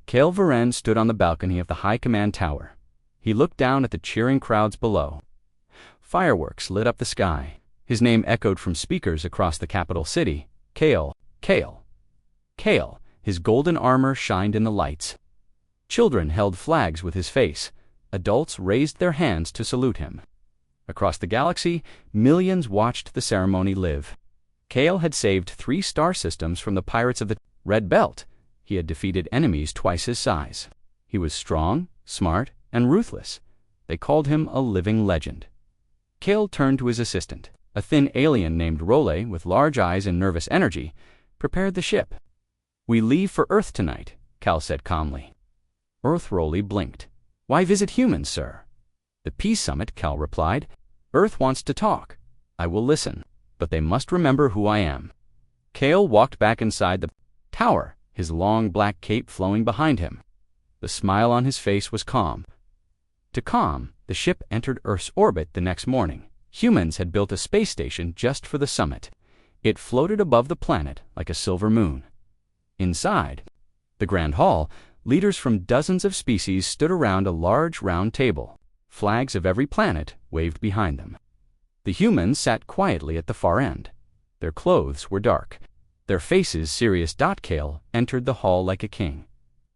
Kale Varen stood on the balcony of the High Command Tower. He looked down at the cheering crowds below. Fireworks lit up the sky. His name echoed from speakers across the capital city. Kale, Kale, Kale. His golden armor shined in the lights. Children held flags with his face. Adults raised their hands to salute him. Across the galaxy, millions watched the ceremony live. Kale had saved 3 star systems from the pirates of the Red Belt. He had defeated enemies twice his size. He was strong, smart, and ruthless. They called him a living legend. Kale turned to his assistant. A thin alien named Role, with large eyes and nervous energy, prepared the ship. "We leave for Earth tonight," Cal said calmly. Earth Role blinked. "Why visit humans, sir?" "The Peace Summit," Cal replied. "Earth wants to talk. I will listen, but they must remember who I am." Kale walked back inside the tower, his long black cape flowing behind him. The smile on his face was calm. To calm, the ship entered Earth's orbit the next morning. Humans had built a space station just for the summit. It floated above the planet like a silver moon. Inside the Grand Hall, leaders from dozens of species stood around a large round table. Flags of every planet waved behind them. The humans sat quietly at the far end. Their clothes were dark. Their faces serious. Kale entered the hall like a king.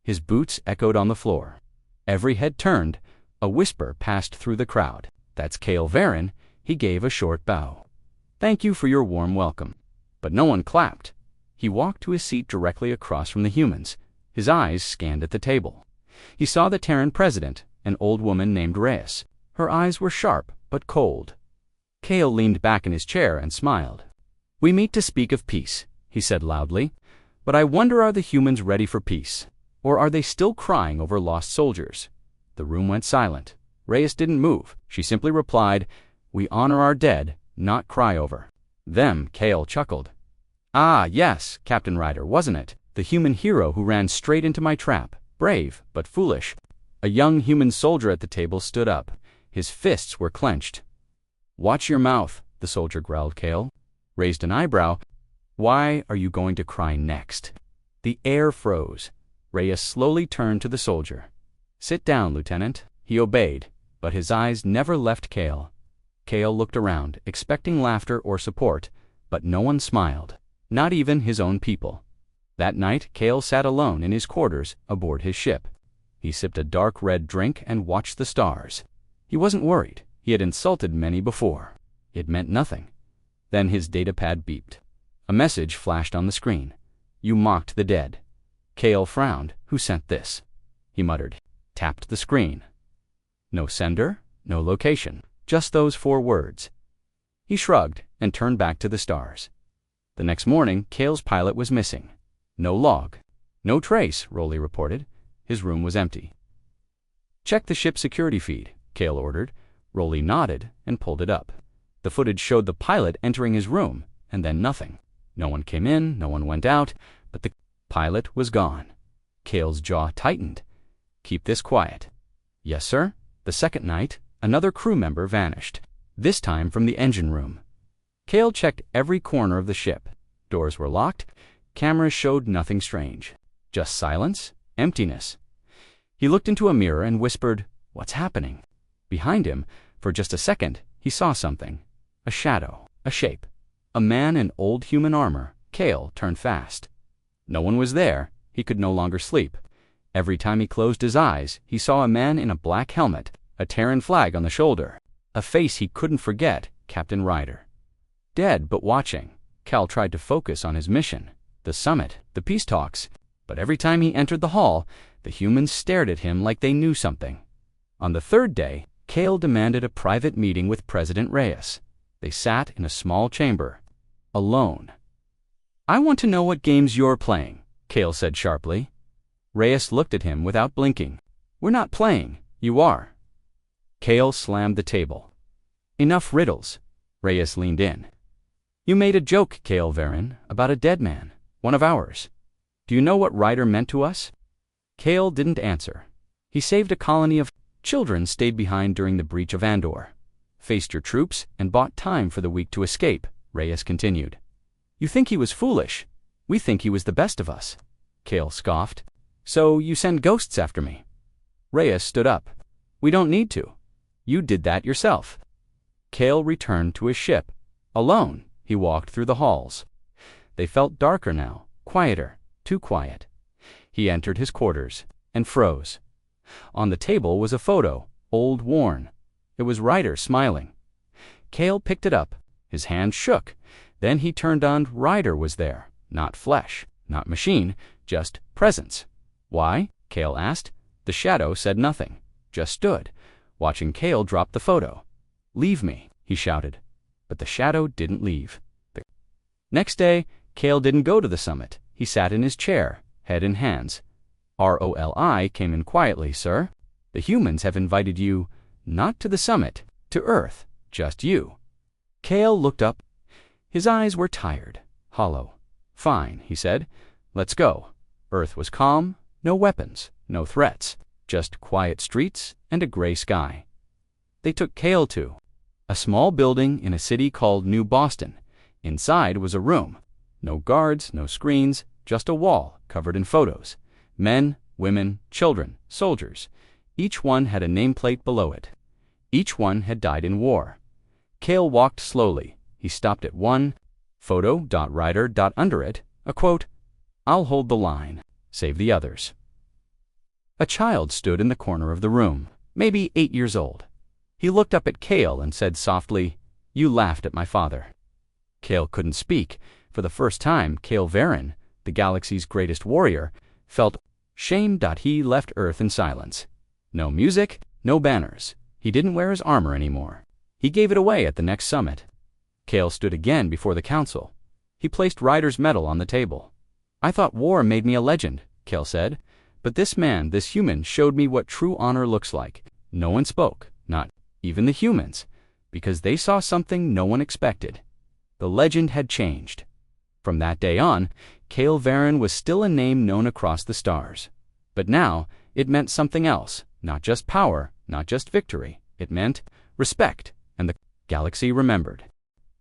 His boots echoed on the floor. Every head turned. A whisper passed through the crowd. "That's Kale Varen." He gave a short bow. "Thank you for your warm welcome." But no one clapped. He walked to his seat directly across from the humans. His eyes scanned at the table. He saw the Terran president, an old woman named Reyes. Her eyes were sharp but cold. Kale leaned back in his chair and smiled. "We meet to speak of peace," he said loudly. "But I wonder, are the humans ready for peace? Or are they still crying over lost soldiers?" The room went silent. Reyes didn't move. She simply replied, "We honor our dead, not cry over them." Kale chuckled. "Ah, yes, Captain Ryder, wasn't it? The human hero who ran straight into my trap. Brave, but foolish." A young human soldier at the table stood up. His fists were clenched. "Watch your mouth," the soldier growled. Kale raised an eyebrow. "Why are you going to cry next?" The air froze. Reyes slowly turned to the soldier. "Sit down, Lieutenant." He obeyed, but his eyes never left Kale. Kale looked around, expecting laughter or support, but no one smiled, not even his own people. That night, Kale sat alone in his quarters aboard his ship. He sipped a dark red drink and watched the stars. He wasn't worried. He had insulted many before. It meant nothing. Then his datapad beeped. A message flashed on the screen. "You mocked the dead." Kale frowned. "Who sent this?" He muttered. Tapped the screen. No sender, no location, just those 4 words. He shrugged and turned back to the stars. The next morning, Kale's pilot was missing. No log. No trace, Rowley reported. His room was empty. "Check the ship's security feed," Kale ordered. Rowley nodded and pulled it up. The footage showed the pilot entering his room, and then nothing. No one came in, no one went out, but the pilot was gone. Kale's jaw tightened. "Keep this quiet." "Yes, sir." The second night, another crew member vanished, this time from the engine room. Kale checked every corner of the ship. Doors were locked. Cameras showed nothing strange. Just silence, emptiness. He looked into a mirror and whispered, "What's happening?" Behind him, for just a second, he saw something. A shadow, a shape. A man in old human armor. Kale turned fast. No one was there. He could no longer sleep. Every time he closed his eyes, he saw a man in a black helmet, a Terran flag on the shoulder. A face he couldn't forget, Captain Ryder. Dead but watching, Cal tried to focus on his mission, the summit, the peace talks, but every time he entered the hall, the humans stared at him like they knew something. On the 3rd day, Kale demanded a private meeting with President Reyes. They sat in a small chamber, alone. "I want to know what games you're playing," Kale said sharply. Reyes looked at him without blinking. "We're not playing. You are." Kale slammed the table. "Enough riddles." Reyes leaned in. "You made a joke, Kale Varen, about a dead man, one of ours. Do you know what Ryder meant to us?" Kale didn't answer. "He saved a colony of children stayed behind during the breach of Andor, faced your troops, and bought time for the weak to escape," Reyes continued. "You think he was foolish. We think he was the best of us." Kale scoffed. So you send ghosts after me? Reyes stood up. We don't need to. You did that yourself. Kale returned to his ship. Alone, he walked through the halls. They felt darker now, quieter, too quiet. He entered his quarters and froze. On the table was a photo, old, worn. It was Ryder smiling. Kale picked it up. His hand shook. Then he turned on. Ryder was there. Not flesh, not machine, just presence. Why? Kale asked. The shadow said nothing, just stood, watching Kale drop the photo. Leave me, he shouted. But the shadow didn't leave. Next day, Kale didn't go to the summit. He sat in his chair, head in hands. ROLI came in quietly, sir. The humans have invited you, not to the summit, to Earth, just you. Kale looked up. His eyes were tired, hollow. Fine, he said. Let's go. Earth was calm, no weapons, no threats, just quiet streets and a gray sky. They took Kale to a small building in a city called New Boston. Inside was a room. No guards, no screens, just a wall covered in photos. Men, women, children, soldiers. Each one had a nameplate below it. Each one had died in war. Kale walked slowly. He stopped at one photo. Ryder. Under it, a quote, I'll hold the line, save the others. A child stood in the corner of the room, maybe 8 years old. He looked up at Kale and said softly, You laughed at my father. Kale couldn't speak. For the first time, Kale Varen, the galaxy's greatest warrior, felt shame. He left Earth in silence. No music, no banners. He didn't wear his armor anymore. He gave it away at the next summit. Kale stood again before the council. He placed Ryder's medal on the table. I thought war made me a legend, Kale said. But this man, this human, showed me what true honor looks like. No one spoke, not even the humans, because they saw something no one expected. The legend had changed. From that day on, Kale Varen was still a name known across the stars. But now, it meant something else, not just power, not just victory. It meant respect, and the galaxy remembered.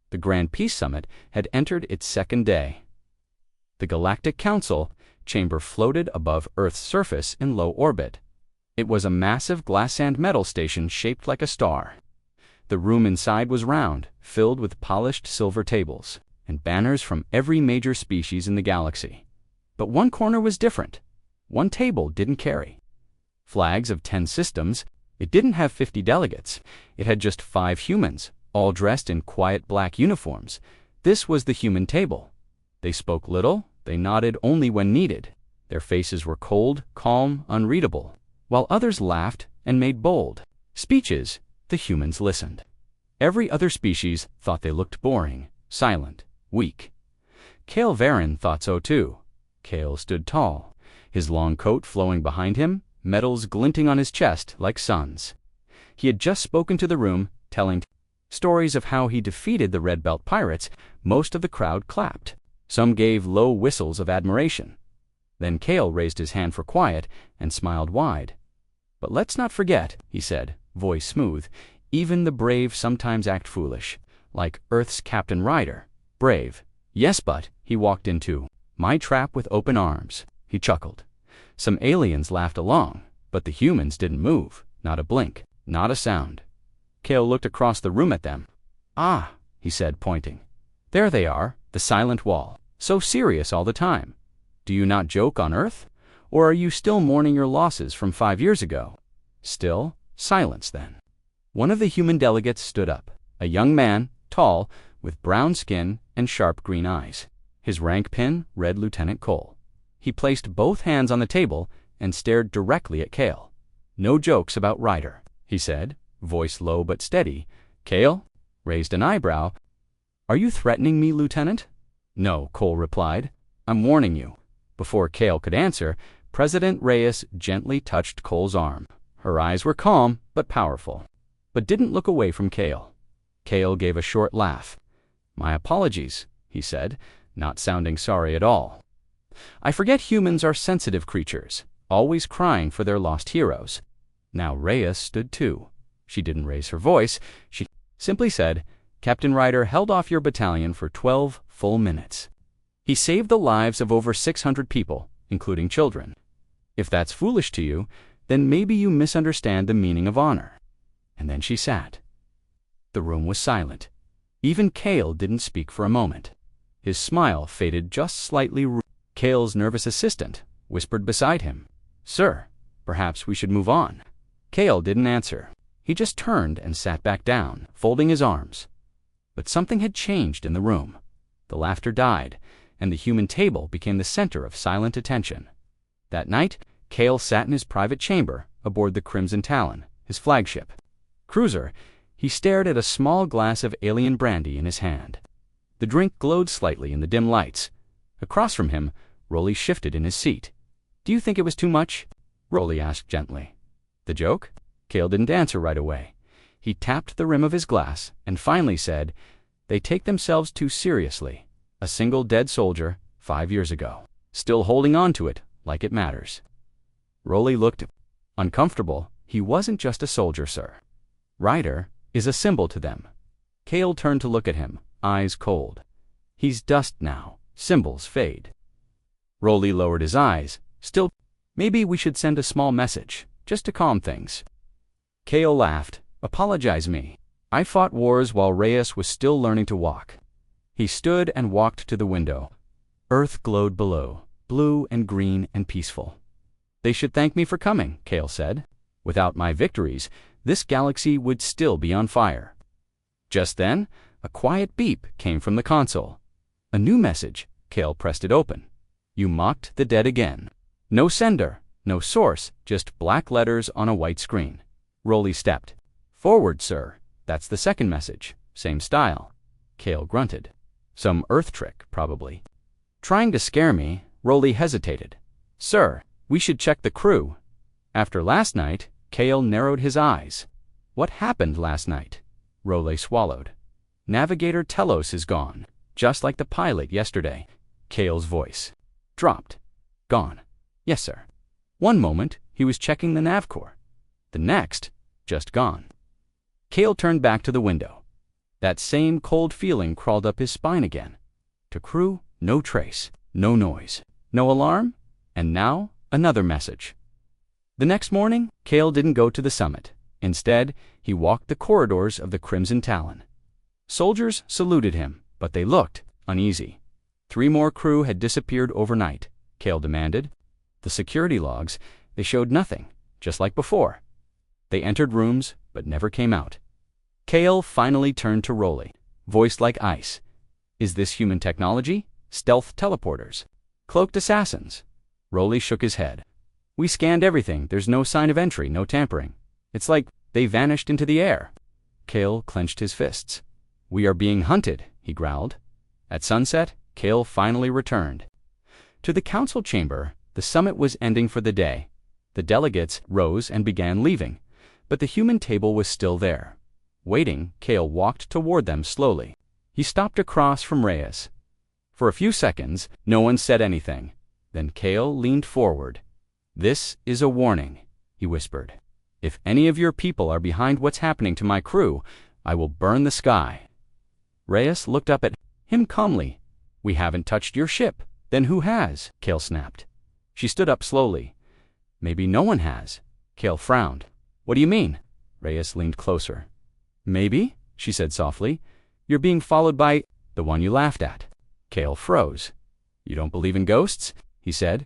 The Grand Peace Summit had entered its second day. The Galactic Council chamber floated above Earth's surface in low orbit. It was a massive glass and metal station shaped like a star. The room inside was round, filled with polished silver tables and banners from every major species in the galaxy. But one corner was different. One table didn't carry flags of 10 systems. It didn't have 50 delegates. It had just 5 humans, all dressed in quiet black uniforms. This was the human table. They spoke little. They nodded only when needed. Their faces were cold, calm, unreadable. While others laughed and made bold speeches, the humans listened. Every other species thought they looked boring, silent, weak. Kale Varen thought so too. Kale stood tall, his long coat flowing behind him, medals glinting on his chest like suns. He had just spoken to the room, telling stories of how he defeated the Red Belt pirates. Most of the crowd clapped. Some gave low whistles of admiration. Then Kale raised his hand for quiet and smiled wide. But let's not forget, he said, voice smooth, even the brave sometimes act foolish, like Earth's Captain Ryder. Brave. Yes, but he walked into my trap with open arms. He chuckled. Some aliens laughed along, but the humans didn't move, not a blink, not a sound. Kale looked across the room at them. Ah, he said, pointing. There they are, the silent wall, so serious all the time. Do you not joke on Earth? Or are you still mourning your losses from 5 years ago? Still, silence then. One of the human delegates stood up, a young man, tall, with brown skin and sharp green eyes. His rank pin read Lieutenant Cole. He placed both hands on the table and stared directly at Kale. No jokes about Ryder, he said, voice low but steady. Kale raised an eyebrow. Are you threatening me, Lieutenant? No, Cole replied. I'm warning you. Before Kale could answer, President Reyes gently touched Cole's arm. Her eyes were calm but powerful, but didn't look away from Kale. Kale gave a short laugh. My apologies, he said, not sounding sorry at all. I forget humans are sensitive creatures, always crying for their lost heroes. Now Reyes stood too. She didn't raise her voice. She simply said, Captain Ryder held off your battalion for 12 full minutes. He saved the lives of over 600 people, including children. If that's foolish to you, then maybe you misunderstand the meaning of honor." And then she sat. The room was silent. Even Kale didn't speak for a moment. His smile faded just slightly. Kale's nervous assistant whispered beside him, "Sir, perhaps we should move on." Kale didn't answer. He just turned and sat back down, folding his arms. But something had changed in the room. The laughter died, and the human table became the center of silent attention. That night, Kale sat in his private chamber aboard the Crimson Talon, his flagship cruiser. He stared at a small glass of alien brandy in his hand. The drink glowed slightly in the dim lights. Across from him, Rolly shifted in his seat. "Do you think it was too much?" Rolly asked gently. "The joke?" Kale didn't answer right away. He tapped the rim of his glass and finally said, "They take themselves too seriously. A single dead soldier 5 years ago. Still holding on to it like it matters." Rolly looked uncomfortable. "He wasn't just a soldier, sir. Ryder is a symbol to them." Kale turned to look at him, eyes cold. "He's dust now. Symbols fade." Rolly lowered his eyes. "Still, maybe we should send a small message, just to calm things." Kale laughed. "Apologize me. I fought wars while Reyes was still learning to walk." He stood and walked to the window. Earth glowed below, blue and green and peaceful. "They should thank me for coming," Kale said. "Without my victories, this galaxy would still be on fire." Just then, a quiet beep came from the console. A new message. Kale pressed it open. "You mocked the dead again." No sender, no source, just black letters on a white screen. Rolly stepped. "Forward, sir. That's the second message. Same style." Kale grunted. "Some Earth trick, probably." Trying to scare me, Rolly hesitated. "Sir, we should check the crew." After last night, Kale narrowed his eyes. "What happened last night?" Rolly swallowed. "Navigator Telos is gone, just like the pilot yesterday." Kale's voice dropped. "Gone." "Yes, sir." One moment, he was checking the nav core. The next, just gone. Kale turned back to the window. That same cold feeling crawled up his spine again. To crew, no trace, no noise, no alarm, and now another message. The next morning, Kale didn't go to the summit. Instead, he walked the corridors of the Crimson Talon. Soldiers saluted him, but they looked uneasy. 3 more crew had disappeared overnight, Kale demanded. The security logs, they showed nothing, just like before. They entered rooms, but never came out. Kale finally turned to Rolly, voiced like ice. "Is this human technology? Stealth teleporters? Cloaked assassins?" Rolly shook his head. "We scanned everything. There's no sign of entry, no tampering. It's like they vanished into the air." Kale clenched his fists. "We are being hunted," he growled. At sunset, Kale finally returned. To the council chamber, the summit was ending for the day. The delegates rose and began leaving, but the human table was still there. Waiting, Kale walked toward them slowly. He stopped across from Reyes. For a few seconds, no one said anything. Then Kale leaned forward. "This is a warning," he whispered. "If any of your people are behind what's happening to my crew, I will burn the sky." Reyes looked up at him calmly. "We haven't touched your ship." "Then who has?" Kale snapped. She stood up slowly. "Maybe no one has." Kale frowned. "What do you mean?" Reyes leaned closer. "Maybe," she said softly, "you're being followed by the one you laughed at." Kale froze. "You don't believe in ghosts?" he said.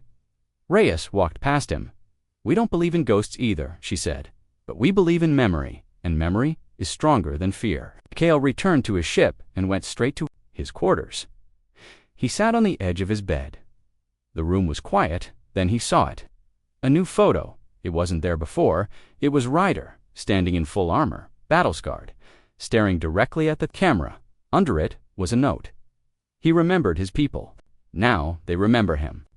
Reyes walked past him. "We don't believe in ghosts either," she said. "But we believe in memory, and memory is stronger than fear." Kale returned to his ship and went straight to his quarters. He sat on the edge of his bed. The room was quiet, then he saw it. A new photo. It wasn't there before. It was Ryder, standing in full armor, battle-scarred, staring directly at the camera. Under it was a note. He remembered his people. Now they remember him.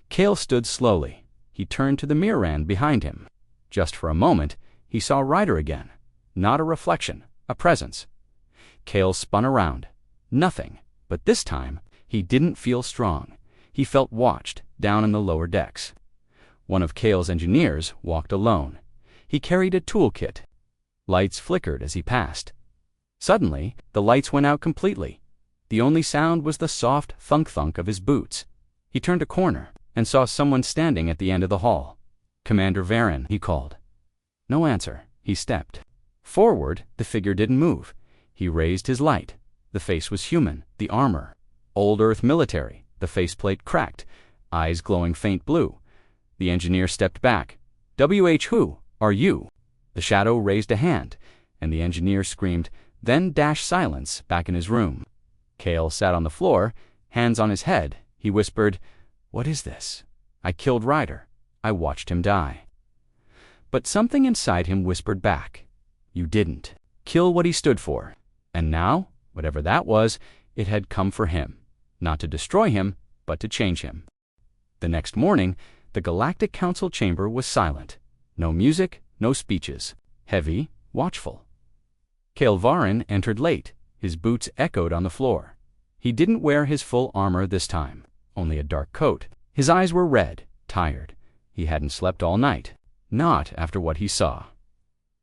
Kale stood slowly. He turned to the mirror behind him. Just for a moment, he saw Ryder again. Not a reflection, a presence. Kale spun around. Nothing. But this time, he didn't feel strong. He felt watched down in the lower decks. One of Kale's engineers walked alone. He carried a toolkit. Lights flickered as he passed. Suddenly, the lights went out completely. The only sound was the soft thunk-thunk of his boots. He turned a corner. and saw someone standing at the end of the hall. "Commander Varen," he called. No answer. He stepped forward. The figure didn't move. He raised his light. The face was human, the armor Old Earth military, the faceplate cracked, eyes glowing faint blue. The engineer stepped back. Who are you?" The shadow raised a hand, and the engineer screamed, then dashed silence back in his room. Cale sat on the floor, hands on his head. He whispered, "What is this? I killed Ryder. I watched him die." But something inside him whispered back, "You didn't. Kill what he stood for." And now, whatever that was, it had come for him. Not to destroy him, but to change him. The next morning, the Galactic Council chamber was silent. No music, no speeches. Heavy, watchful. Cale Varen entered late. His boots echoed on the floor. He didn't wear his full armor this time, only a dark coat. His eyes were red, tired. He hadn't slept all night. Not after what he saw.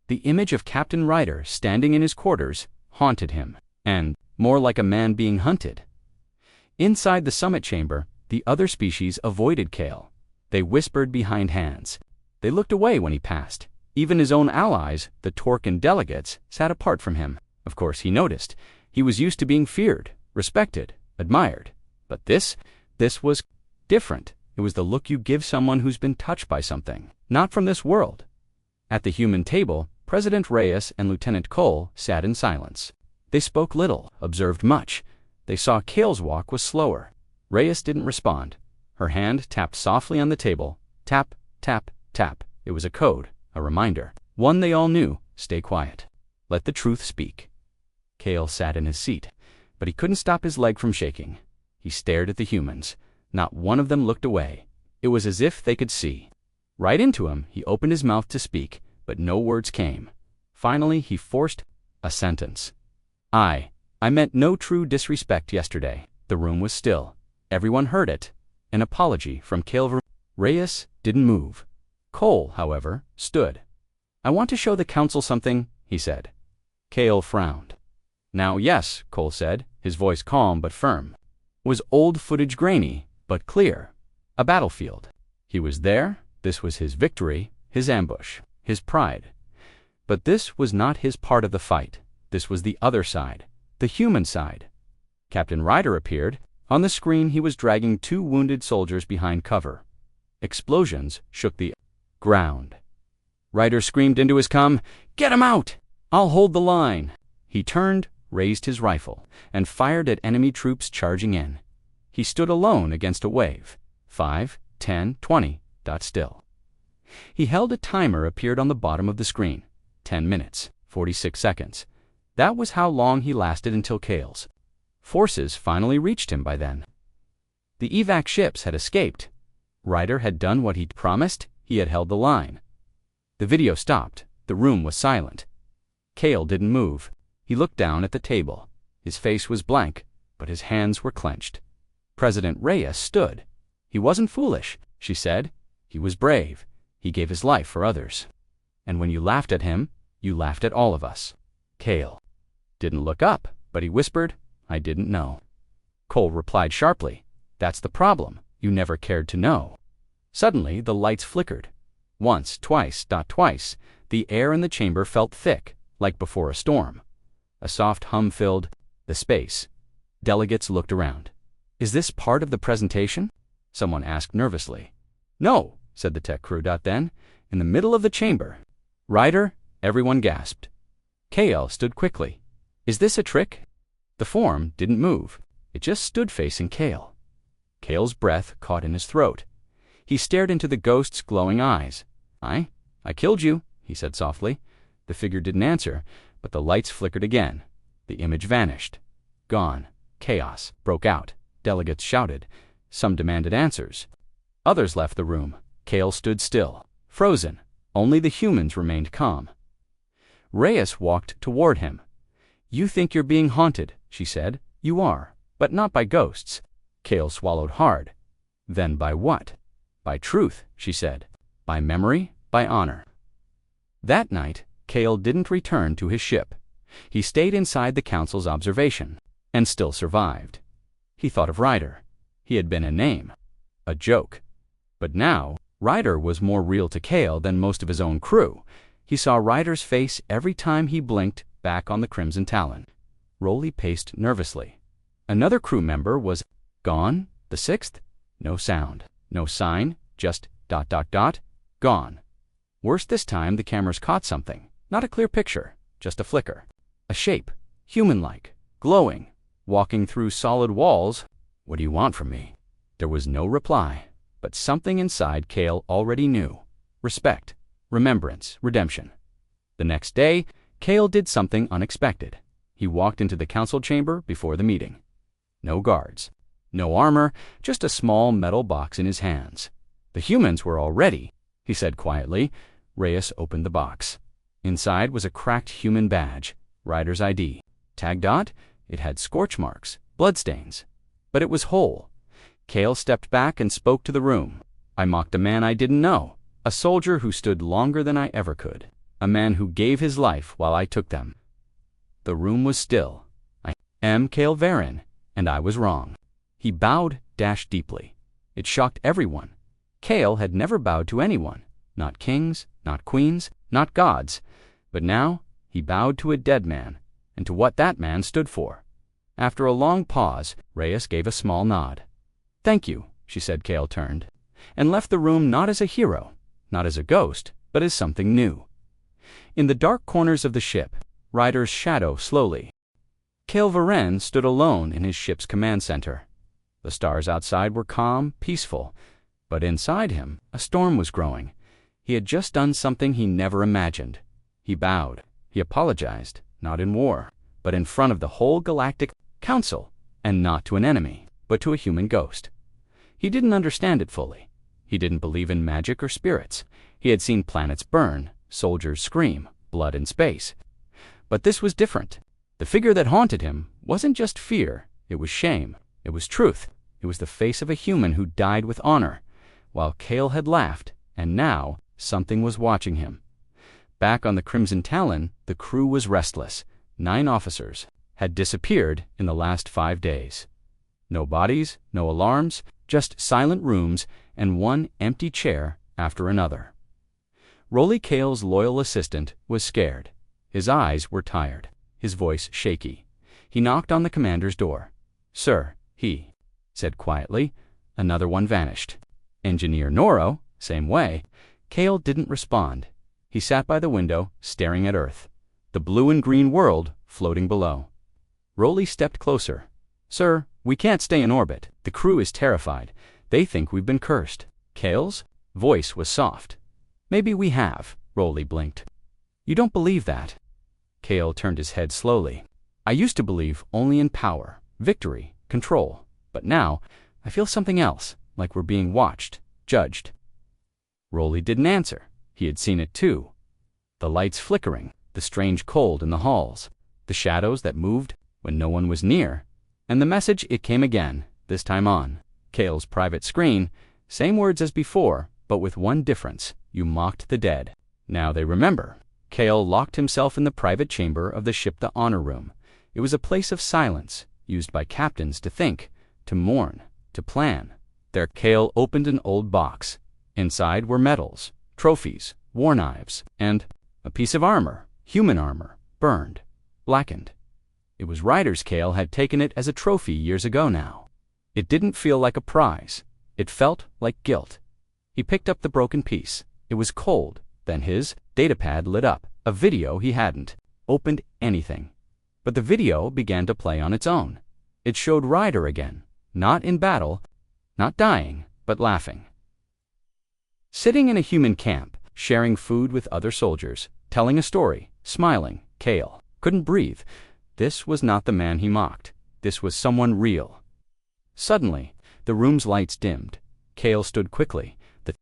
The image of Captain Ryder standing in his quarters haunted him, and more like a man being hunted. Inside the summit chamber, the other species avoided Cale. They whispered behind hands. They looked away when he passed. Even his own allies, the Torcan delegates, sat apart from him. Of course, he noticed. He was used to being feared, respected, admired. But this was different. It was the look you give someone who's been touched by something, not from this world. At the human table, President Reyes and Lieutenant Cole sat in silence. They spoke little, observed much. They saw Cale's walk was slower. Reyes didn't respond. Her hand tapped softly on the table. Tap, tap, tap. It was a code, a reminder. One they all knew. Stay quiet. Let the truth speak. Cale sat in his seat, but he couldn't stop his leg from shaking. He stared at the humans. Not one of them looked away. It was as if they could see. Right into him, he opened his mouth to speak, but no words came. Finally, he forced a sentence. I meant no true disrespect yesterday." The room was still. Everyone heard it. An apology from Cale. Reyes didn't move. Cole, however, stood. "I want to show the council something," he said. Cale frowned. "Now, yes," Cole said, his voice calm but firm. Was old footage grainy, but clear. A battlefield. He was there. This was his victory, his ambush, his pride. But this was not his part of the fight. This was the other side, the human side. Captain Ryder appeared. On the screen, he was dragging 2 wounded soldiers behind cover. Explosions shook the ground. Ryder screamed into his comm, "Get him out! I'll hold the line." He turned, raised his rifle, and fired at enemy troops charging in. He stood alone against a wave. 5, 10, 20. Still. He held a timer appeared on the bottom of the screen. 10 minutes, 46 seconds. That was how long he lasted until Cale's forces finally reached him by then. The evac ships had escaped. Ryder had done what he'd promised. He had held the line. The video stopped. The room was silent. Cale didn't move. He looked down at the table. His face was blank, but his hands were clenched. President Reyes stood. "He wasn't foolish," she said. "He was brave. He gave his life for others. And when you laughed at him, you laughed at all of us." Cale didn't look up, but he whispered, "I didn't know." Cole replied sharply, "That's the problem. You never cared to know." Suddenly, the lights flickered. Once, twice. The air in the chamber felt thick, like before a storm. A soft hum filled the space. Delegates looked around. "Is this part of the presentation?" someone asked nervously. "No," said the tech crew. Then, in the middle of the chamber, "Ryder," everyone gasped. Cale stood quickly. "Is this a trick?" The form didn't move. It just stood facing Cale. Cale's breath caught in his throat. He stared into the ghost's glowing eyes. I killed you," he said softly. The figure didn't answer, but the lights flickered again. The image vanished. Gone. Chaos broke out. Delegates shouted. Some demanded answers. Others left the room. Cale stood still, frozen. Only the humans remained calm. Reyes walked toward him. "You think you're being haunted," she said. "You are, but not by ghosts." Cale swallowed hard. "Then by what?" "By truth," she said. "By memory, by honor." That night, Cale didn't return to his ship. He stayed inside the council's observation, and still survived. He thought of Ryder. He had been a name, a joke. But now, Ryder was more real to Kale than most of his own crew. He saw Ryder's face every time he blinked back on the Crimson Talon. Rolly paced nervously. Another crew member was gone, the sixth? No sound, no sign, just ... gone. Worse this time, the cameras caught something. Not a clear picture, just a flicker. A shape, human-like, glowing, walking through solid walls. "What do you want from me?" There was no reply, but something inside Kale already knew. Respect, remembrance, redemption. The next day, Kale did something unexpected. He walked into the council chamber before the meeting. No guards, no armor, just a small metal box in his hands. The humans were all ready, he said quietly. Reyes opened the box. Inside was a cracked human badge, Ryder's ID. Tagged on, it had scorch marks, bloodstains. But it was whole. Kale stepped back and spoke to the room. "I mocked a man I didn't know, a soldier who stood longer than I ever could, a man who gave his life while I took them." The room was still. "I am Kale Varin, and I was wrong." He bowed deeply. It shocked everyone. Kale had never bowed to anyone, not kings, not queens, not gods. But now he bowed to a dead man, and to what that man stood for. After a long pause, Reyes gave a small nod. "Thank you," she said. Kale turned, and left the room not as a hero, not as a ghost, but as something new. In the dark corners of the ship, Ryder's shadow slowly. Kale Varin stood alone in his ship's command center. The stars outside were calm, peaceful, but inside him a storm was growing. He had just done something he never imagined. He bowed. He apologized, not in war, but in front of the whole Galactic Council, and not to an enemy, but to a human ghost. He didn't understand it fully. He didn't believe in magic or spirits. He had seen planets burn, soldiers scream, blood in space. But this was different. The figure that haunted him wasn't just fear, it was shame, it was truth. It was the face of a human who died with honor, while Kale had laughed, and now something was watching him. Back on the Crimson Talon, the crew was restless. 9 officers had disappeared in the last 5 days. No bodies, no alarms, just silent rooms and one empty chair after another. Rolly Kale's loyal assistant was scared. His eyes were tired, his voice shaky. He knocked on the commander's door. "Sir," he said quietly. Another one vanished. Engineer Noro, same way. Kale didn't respond. He sat by the window, staring at Earth, the blue and green world floating below. Rolly stepped closer. "Sir, we can't stay in orbit. The crew is terrified. They think we've been cursed." Kale's voice was soft. "Maybe we have," Rolly blinked. "You don't believe that." Kale turned his head slowly. "I used to believe only in power, victory, control. But now, I feel something else, like we're being watched, judged." Rolly didn't answer. He had seen it too. The lights flickering, the strange cold in the halls, the shadows that moved when no one was near. And the message, it came again, this time on Kale's private screen. Same words as before, but with one difference. "You mocked the dead. Now they remember." Kale locked himself in the private chamber of the ship, the honor room. It was a place of silence, used by captains to think, to mourn, to plan. There Kale opened an old box. Inside were medals, trophies, war knives, and a piece of armor, human armor, burned, blackened. It was Ryder's. Kale had taken it as a trophy years ago now. It didn't feel like a prize. It felt like guilt. He picked up the broken piece. It was cold. Then his datapad lit up. A video he hadn't opened anything. But the video began to play on its own. It showed Ryder again, not in battle, not dying, but laughing. Sitting in a human camp, sharing food with other soldiers, telling a story, smiling. Kale couldn't breathe. This was not the man he mocked. This was someone real. Suddenly, the room's lights dimmed. Kale stood quickly. The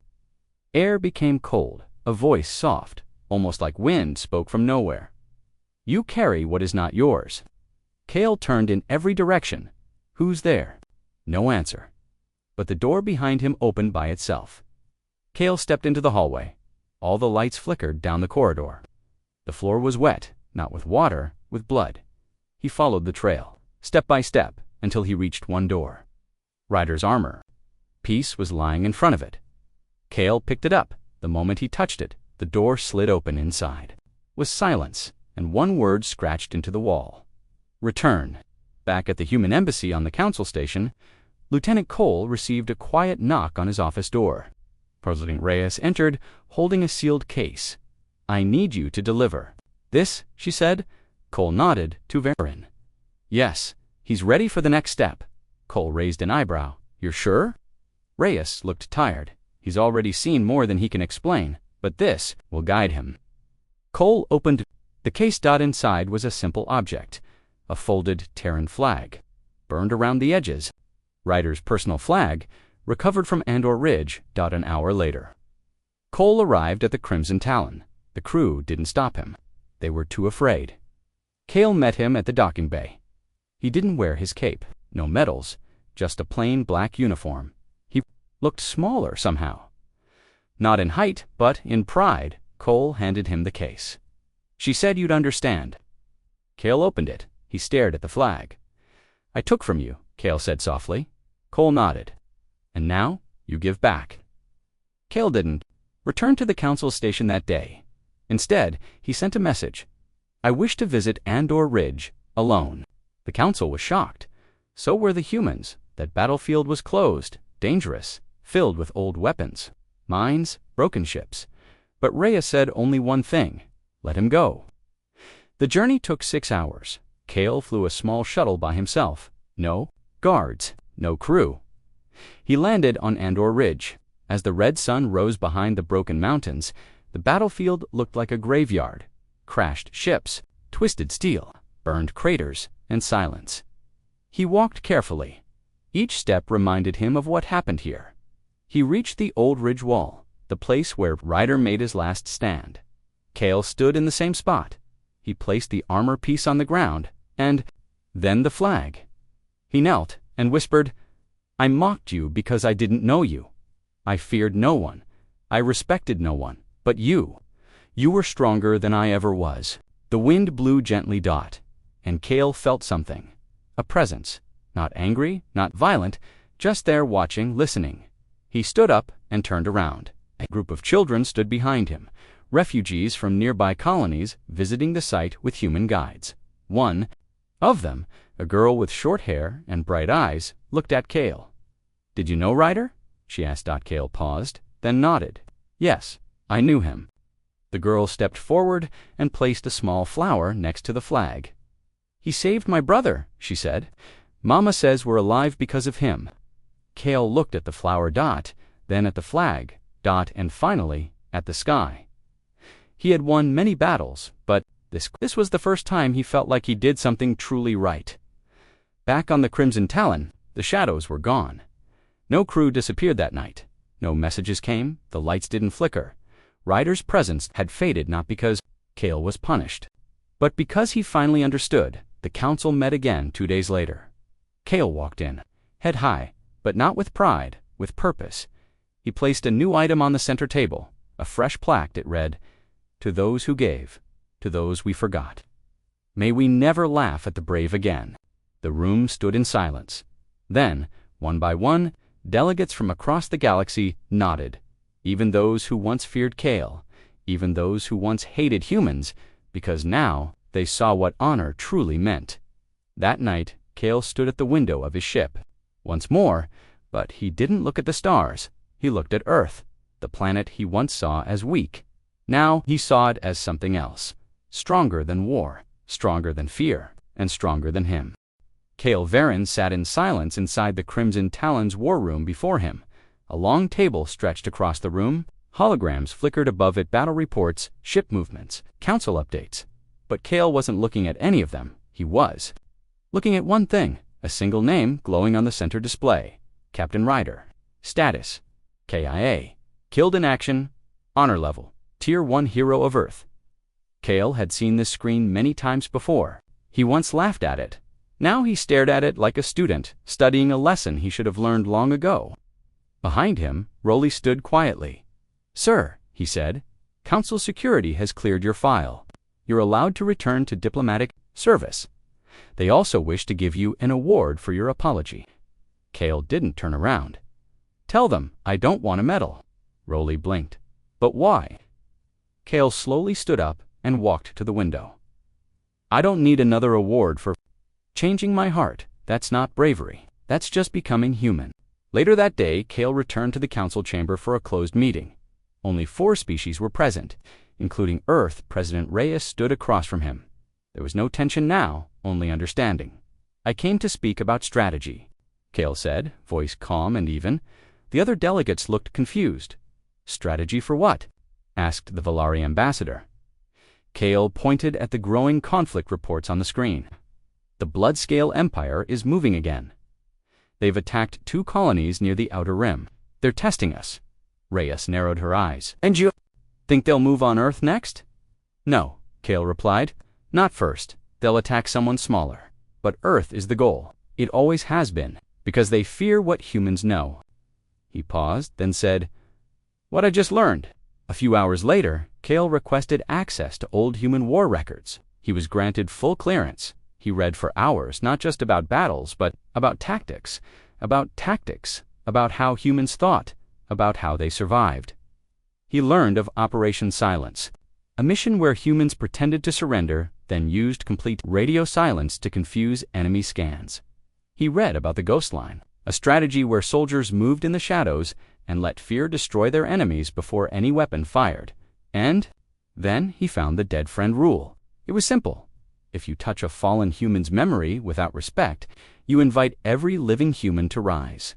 air became cold. A voice, soft, almost like wind, spoke from nowhere. "You carry what is not yours." Kale turned in every direction. "Who's there?" No answer. But the door behind him opened by itself. Kale stepped into the hallway. All the lights flickered down the corridor. The floor was wet, not with water, with blood. He followed the trail, step by step, until he reached one door. Ryder's armor. Peace was lying in front of it. Cale picked it up. The moment he touched it, the door slid open inside. Was silence, and one word scratched into the wall. Return. Back at the human embassy on the council station, Lieutenant Cole received a quiet knock on his office door. President Reyes entered, holding a sealed case. "I need you to deliver." "This?" she said. Cole nodded to Verin. "Yes, he's ready for the next step." Cole raised an eyebrow. "You're sure?" Reyes looked tired. He's already seen more than he can explain, but this will guide him. Cole opened the case. Inside was a simple object, a folded Terran flag, burned around the edges. Ryder's personal flag, recovered from Andor Ridge. An hour later. Cole arrived at the Crimson Talon. The crew didn't stop him. They were too afraid. Cale met him at the docking bay. He didn't wear his cape, no medals, just a plain black uniform. He looked smaller somehow. Not in height, but in pride. Cole handed him the case. "She said you'd understand." Cale opened it. He stared at the flag. "I took from you," Cale said softly. Cole nodded. "And now you give back." Cale didn't return to the council station that day. Instead, he sent a message. "I wish to visit Andor Ridge alone." The council was shocked. So were the humans. That battlefield was closed, dangerous, filled with old weapons, mines, broken ships. But Reyes said only one thing: let him go. The journey took 6 hours. Cale flew a small shuttle by himself. No guards, no crew. He landed on Andor Ridge. As the red sun rose behind the broken mountains, the battlefield looked like a graveyard. Crashed ships, twisted steel, burned craters, and silence. He walked carefully. Each step reminded him of what happened here. He reached the old ridge wall, the place where Ryder made his last stand. Cale stood in the same spot. He placed the armor piece on the ground, and then the flag. He knelt and whispered, "I mocked you because I didn't know you. I feared no one. I respected no one. But you were stronger than I ever was." The wind blew gently, and Cale felt something. A presence. Not angry, not violent, just there watching, listening. He stood up and turned around. A group of children stood behind him, refugees from nearby colonies visiting the site with human guides. One of them, a girl with short hair and bright eyes, looked at Cale. "Did you know Ryder?" she asked. Cale paused, then nodded. "Yes, I knew him." The girl stepped forward and placed a small flower next to the flag. "He saved my brother," she said. "Mama says we're alive because of him." Cale looked at the flower, then at the flag, and finally at the sky. He had won many battles, but this was the first time he felt like he did something truly right. Back on the Crimson Talon, the shadows were gone. No crew disappeared that night. No messages came, the lights didn't flicker. Ryder's presence had faded, not because Cale was punished, but because he finally understood. The council met again 2 days later. Cale walked in, head high, but not with pride, with purpose. He placed a new item on the center table, a fresh plaque. It read, "To those who gave, to those we forgot. May we never laugh at the brave again." The room stood in silence. Then, one by one, delegates from across the galaxy nodded. Even those who once feared Cale, even those who once hated humans, because now they saw what honor truly meant. That night, Cale stood at the window of his ship. Once more, but he didn't look at the stars. He looked at Earth, the planet he once saw as weak. Now he saw it as something else, stronger than war, stronger than fear, and stronger than him. Cale Verin sat in silence inside the Crimson Talon's war room before him. A long table stretched across the room. Holograms flickered above it, battle reports, ship movements, council updates. But Cale wasn't looking at any of them. He was looking at one thing, a single name glowing on the center display. Captain Ryder. Status: KIA. Killed in action. Honor level: Tier 1 Hero of Earth. Cale had seen this screen many times before. He once laughed at it. Now he stared at it like a student, studying a lesson he should have learned long ago. Behind him, Rolly stood quietly. "Sir," he said, "Council security has cleared your file. You're allowed to return to diplomatic service. They also wish to give you an award for your apology." Cale didn't turn around. "Tell them I don't want a medal." Rolly blinked. But why? Kale slowly stood up and walked to the window. I don't need another award for changing my heart. That's not bravery. That's just becoming human. Later that day, Kale returned to the council chamber for a closed meeting. Only 4 species were present, including Earth. President Reyes stood across from him. There was no tension now, only understanding. I came to speak about strategy, Kale said, voice calm and even. The other delegates looked confused. Strategy for what? Asked the Valari ambassador. Kale pointed at the growing conflict reports on the screen. The Bloodscale Empire is moving again. They've attacked 2 colonies near the Outer Rim. They're testing us. Reyes narrowed her eyes. And you think they'll move on Earth next? No, Kale replied. Not first. They'll attack someone smaller. But Earth is the goal. It always has been, because they fear what humans know. He paused, then said, What I just learned. A few hours later, Kale requested access to old human war records. He was granted full clearance. He read for hours, not just about battles, but about tactics, about how humans thought, about how they survived. He learned of Operation Silence, a mission where humans pretended to surrender, then used complete radio silence to confuse enemy scans. He read about the Ghost Line, a strategy where soldiers moved in the shadows and let fear destroy their enemies before any weapon fired. And then he found the dead friend rule. It was simple. If you touch a fallen human's memory without respect, you invite every living human to rise.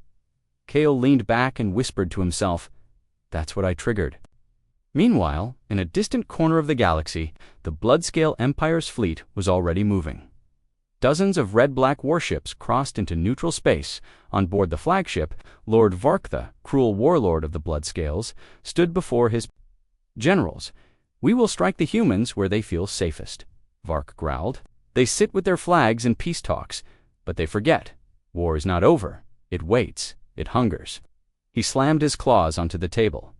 Kale leaned back and whispered to himself, That's what I triggered. Meanwhile, in a distant corner of the galaxy, the Bloodscale Empire's fleet was already moving. Dozens of red-black warships crossed into neutral space. On board the flagship, Lord Vark, the cruel warlord of the Bloodscales, stood before his generals. We will strike the humans where they feel safest, Vark growled. They sit with their flags in peace talks, but they forget. War is not over. It waits. It hungers. He slammed his claws onto the table.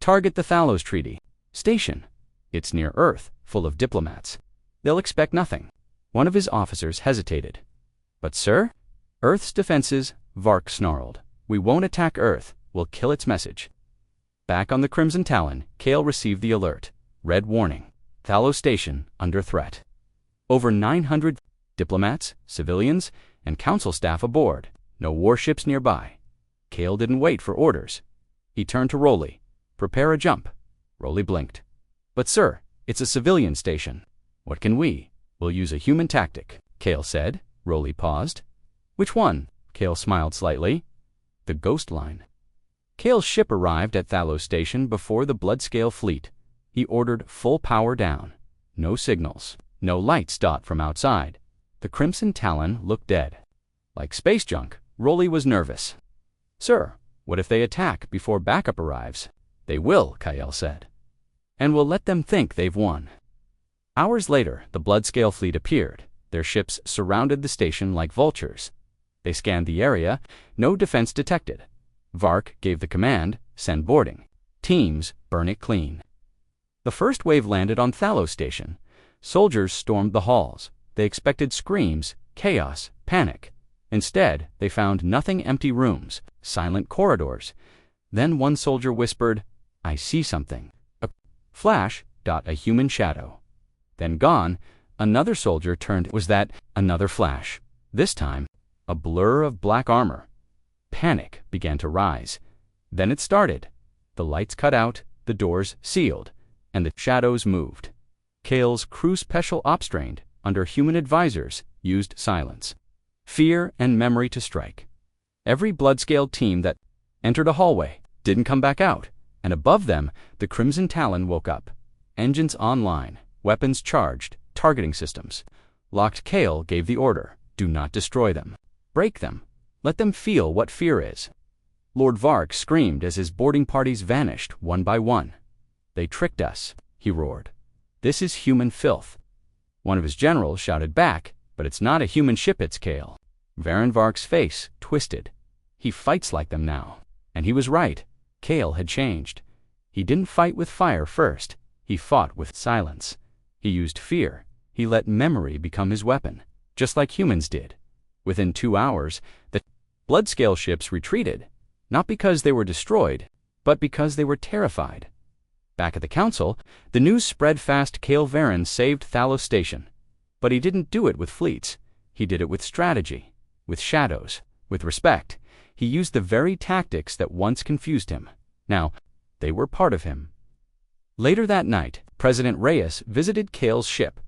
Target the Thalos Treaty Station. It's near Earth, full of diplomats. They'll expect nothing. One of his officers hesitated. But sir? Earth's defenses, Vark snarled. We won't attack Earth. We'll kill its message. Back on the Crimson Talon, Kale received the alert. Red warning. Thalos Station under threat. Over 900 diplomats, civilians, and council staff aboard. No warships nearby. Kale didn't wait for orders. He turned to Rolly. Prepare a jump. Rolly blinked. But sir, it's a civilian station. What can we? We'll use a human tactic, Kale said. Rolly paused. Which one? Kale smiled slightly. The Ghost Line. Kale's ship arrived at Thalos Station before the Bloodscale fleet. He ordered full power down. No signals. No lights dot from outside. The Crimson Talon looked dead. Like space junk, Rolly was nervous. Sir, what if they attack before backup arrives? They will, Kale said. And we'll let them think they've won. Hours later, the Bloodscale fleet appeared. Their ships surrounded the station like vultures. They scanned the area. No defense detected. Vark gave the command, send boarding. Teams, burn it clean. The first wave landed on Thalos Station. Soldiers stormed the halls. They expected screams, chaos, panic. Instead, they found nothing, empty rooms, silent corridors. Then one soldier whispered, I see something. A flash, a human shadow. Then gone, another soldier turned. Was that another flash? This time, a blur of black armor. Panic began to rise. Then it started. The lights cut out, the doors sealed, and the shadows moved. Kale's crew special ops trained, under human advisors, used silence, fear, and memory to strike. Every Bloodscale team that entered a hallway didn't come back out, and above them, the Crimson Talon woke up. Engines online, weapons charged, targeting systems. Locked. Kale gave the order, do not destroy them. Break them. Let them feel what fear is. Lord Vark screamed as his boarding parties vanished one by one. They tricked us, he roared. This is human filth. One of his generals shouted back, but it's not a human ship, it's Kale. Varen Vark's face twisted. He fights like them now. And he was right. Kale had changed. He didn't fight with fire first. He fought with silence. He used fear. He let memory become his weapon, just like humans did. Within 2 hours, the Bloodscale ships retreated, not because they were destroyed, but because they were terrified. Back at the council, the news spread fast. Kale Varen saved Thalos Station. But he didn't do it with fleets. He did it with strategy, with shadows, with respect. He used the very tactics that once confused him. Now, they were part of him. Later that night, President Reyes visited Kale's ship.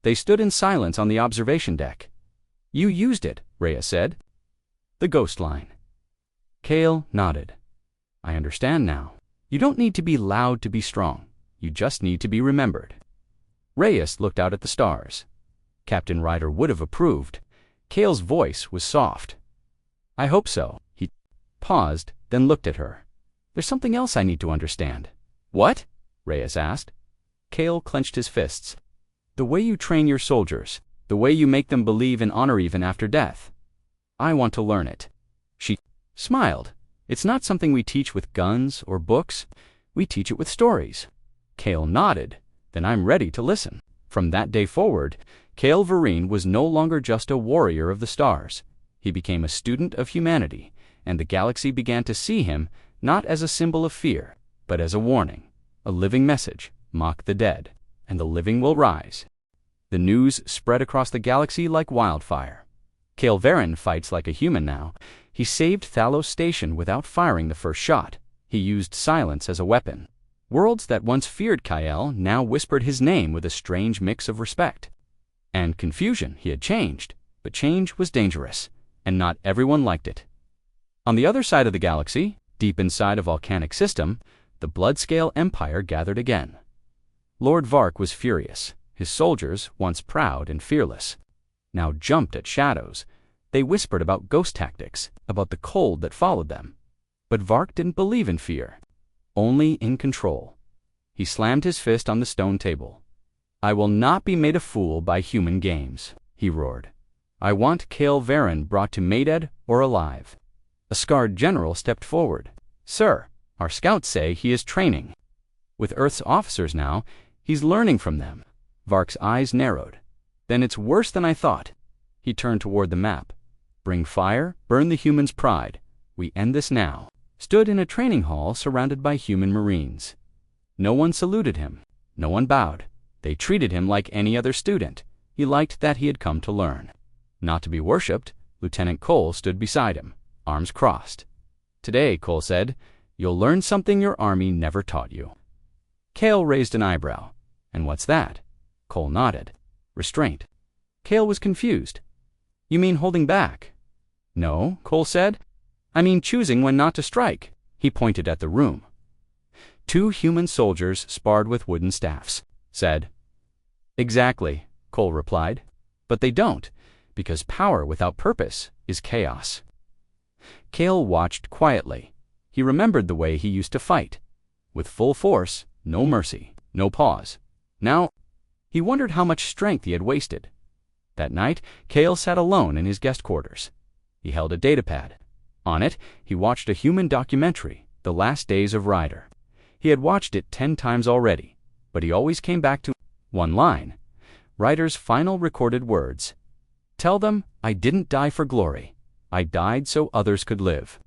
They stood in silence on the observation deck. "You used it," Reyes said. "The ghost line." Kale nodded. "I understand now. You don't need to be loud to be strong. You just need to be remembered." Reyes looked out at the stars. Captain Ryder would have approved. Kale's voice was soft. "I hope so." He paused, then looked at her. "There's something else I need to understand." "What?" Reyes asked. Kale clenched his fists. "The way you train your soldiers, the way you make them believe in honor even after death. I want to learn it." She smiled. "It's not something we teach with guns or books. We teach it with stories." Kale nodded. "Then I'm ready to listen." From that day forward, Kale Varen was no longer just a warrior of the stars. He became a student of humanity, and the galaxy began to see him not as a symbol of fear, but as a warning, a living message: mock the dead, and the living will rise. The news spread across the galaxy like wildfire. Kale Varen fights like a human now. He saved Thalos Station without firing the first shot. He used silence as a weapon. Worlds that once feared Kyle now whispered his name with a strange mix of respect and confusion. He had changed, but change was dangerous, and not everyone liked it. On the other side of the galaxy, deep inside a volcanic system, the Bloodscale Empire gathered again. Lord Vark was furious. His soldiers, once proud and fearless, now jumped at shadows. They whispered about ghost tactics, about the cold that followed them. But Vark didn't believe in fear, only in control. He slammed his fist on the stone table. "I will not be made a fool by human games," he roared. "I want Kale Varen brought to Mayded or alive." A scarred general stepped forward. "Sir, our scouts say he is training with Earth's officers now. He's learning from them." Vark's eyes narrowed. "Then it's worse than I thought." He turned toward the map. "Bring fire, burn the humans' pride. We end this now." Stood in a training hall surrounded by human marines. No one saluted him. No one bowed. They treated him like any other student. He liked that he had come to learn, not to be worshipped. Lieutenant Cole stood beside him, arms crossed. "Today," Cole said, "you'll learn something your army never taught you." Kale raised an eyebrow. "And what's that?" Cole nodded. "Restraint." Kale was confused. "You mean holding back?" "No," Cole said. "I mean choosing when not to strike." He pointed at the room. Two human soldiers sparred with wooden staffs. Said, "Exactly," Cole replied. "But they don't, because power without purpose is chaos." Kale watched quietly. He remembered the way he used to fight. With full force, no mercy, no pause. Now, he wondered how much strength he had wasted. That night, Kale sat alone in his guest quarters. He held a datapad. On it, he watched a human documentary, The Last Days of Ryder. He had watched it 10 times already, but he always came back to one line, Ryder's final recorded words. "Tell them I didn't die for glory. I died so others could live.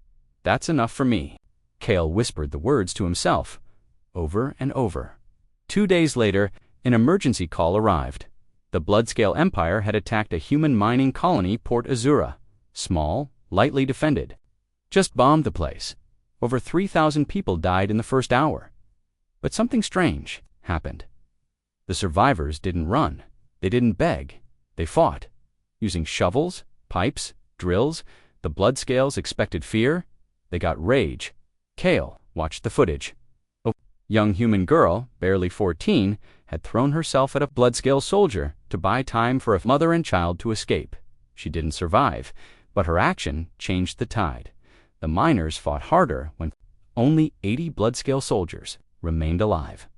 That's enough for me." Kale whispered the words to himself, over and over. 2 days later, an emergency call arrived. The Bloodscale Empire had attacked a human mining colony, Port Azura. Small, lightly defended. Just bombed the place. Over 3,000 people died in the first hour. But something strange happened. The survivors didn't run. They didn't beg. They fought. Using shovels, pipes, drills, the Bloodscales expected fear. They got rage. Kale watched the footage. A young human girl, barely 14, had thrown herself at a Bloodscale soldier to buy time for a mother and child to escape. She didn't survive, but her action changed the tide. The miners fought harder when only 80 Bloodscale soldiers remained alive.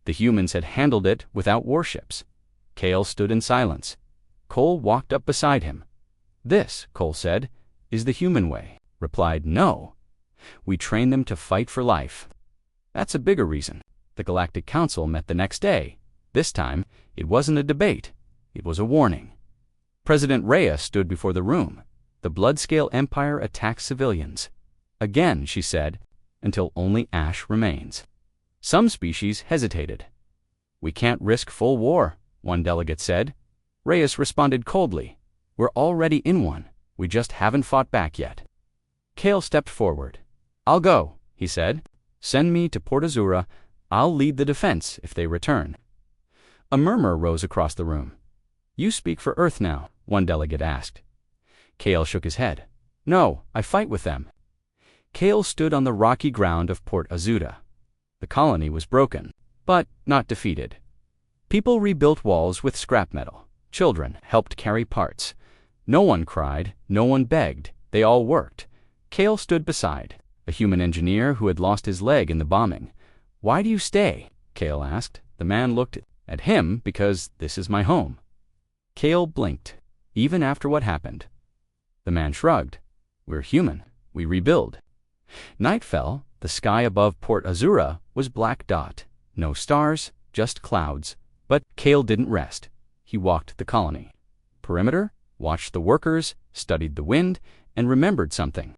The humans had handled it without warships. Kale stood in silence. Cole walked up beside him. "This," Cole said, "is the human way." Replied, "No. We train them to fight for life." That's a bigger reason. The Galactic Council met the next day. This time, it wasn't a debate. It was a warning. President Reyes stood before the room. The Bloodscale Empire attacks civilians. Again, she said, until only ash remains. Some species hesitated. "We can't risk full war," one delegate said. Reyes responded coldly, "We're already in one. We just haven't fought back yet." Kale stepped forward. "I'll go," he said. "Send me to Port Azura. I'll lead the defense if they return." A murmur rose across the room. "You speak for Earth now?" one delegate asked. Kale shook his head. "No, I fight with them." Kale stood on the rocky ground of Port Azura. The colony was broken, but not defeated. People rebuilt walls with scrap metal. Children helped carry parts. No one cried, no one begged. They all worked. Kale stood beside a human engineer who had lost his leg in the bombing. "Why do you stay?" Kale asked. The man looked at him. "Because this is my home." Kale blinked, even after what happened. The man shrugged. "We're human. We rebuild." Night fell. The sky above Port Azura was black dot. No stars, just clouds. But Kale didn't rest. He walked the colony perimeter, watched the workers, studied the wind, and remembered something.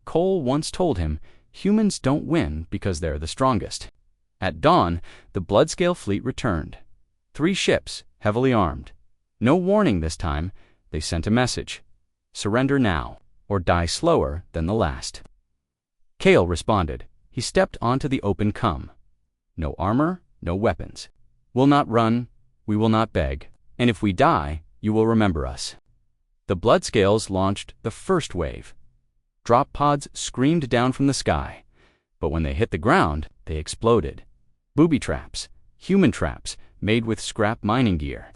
Cole once told him, humans don't win because they're the strongest. At dawn, the Bloodscale fleet returned. 3 ships, heavily armed. No warning this time. They sent a message. Surrender now, or die slower than the last. Kale responded. He stepped onto the open come. No armor, no weapons. "We'll not run, we will not beg, and if we die, you will remember us." The Bloodscales launched the first wave. Drop pods screamed down from the sky, but when they hit the ground, they exploded. Booby traps, human traps made with scrap mining gear.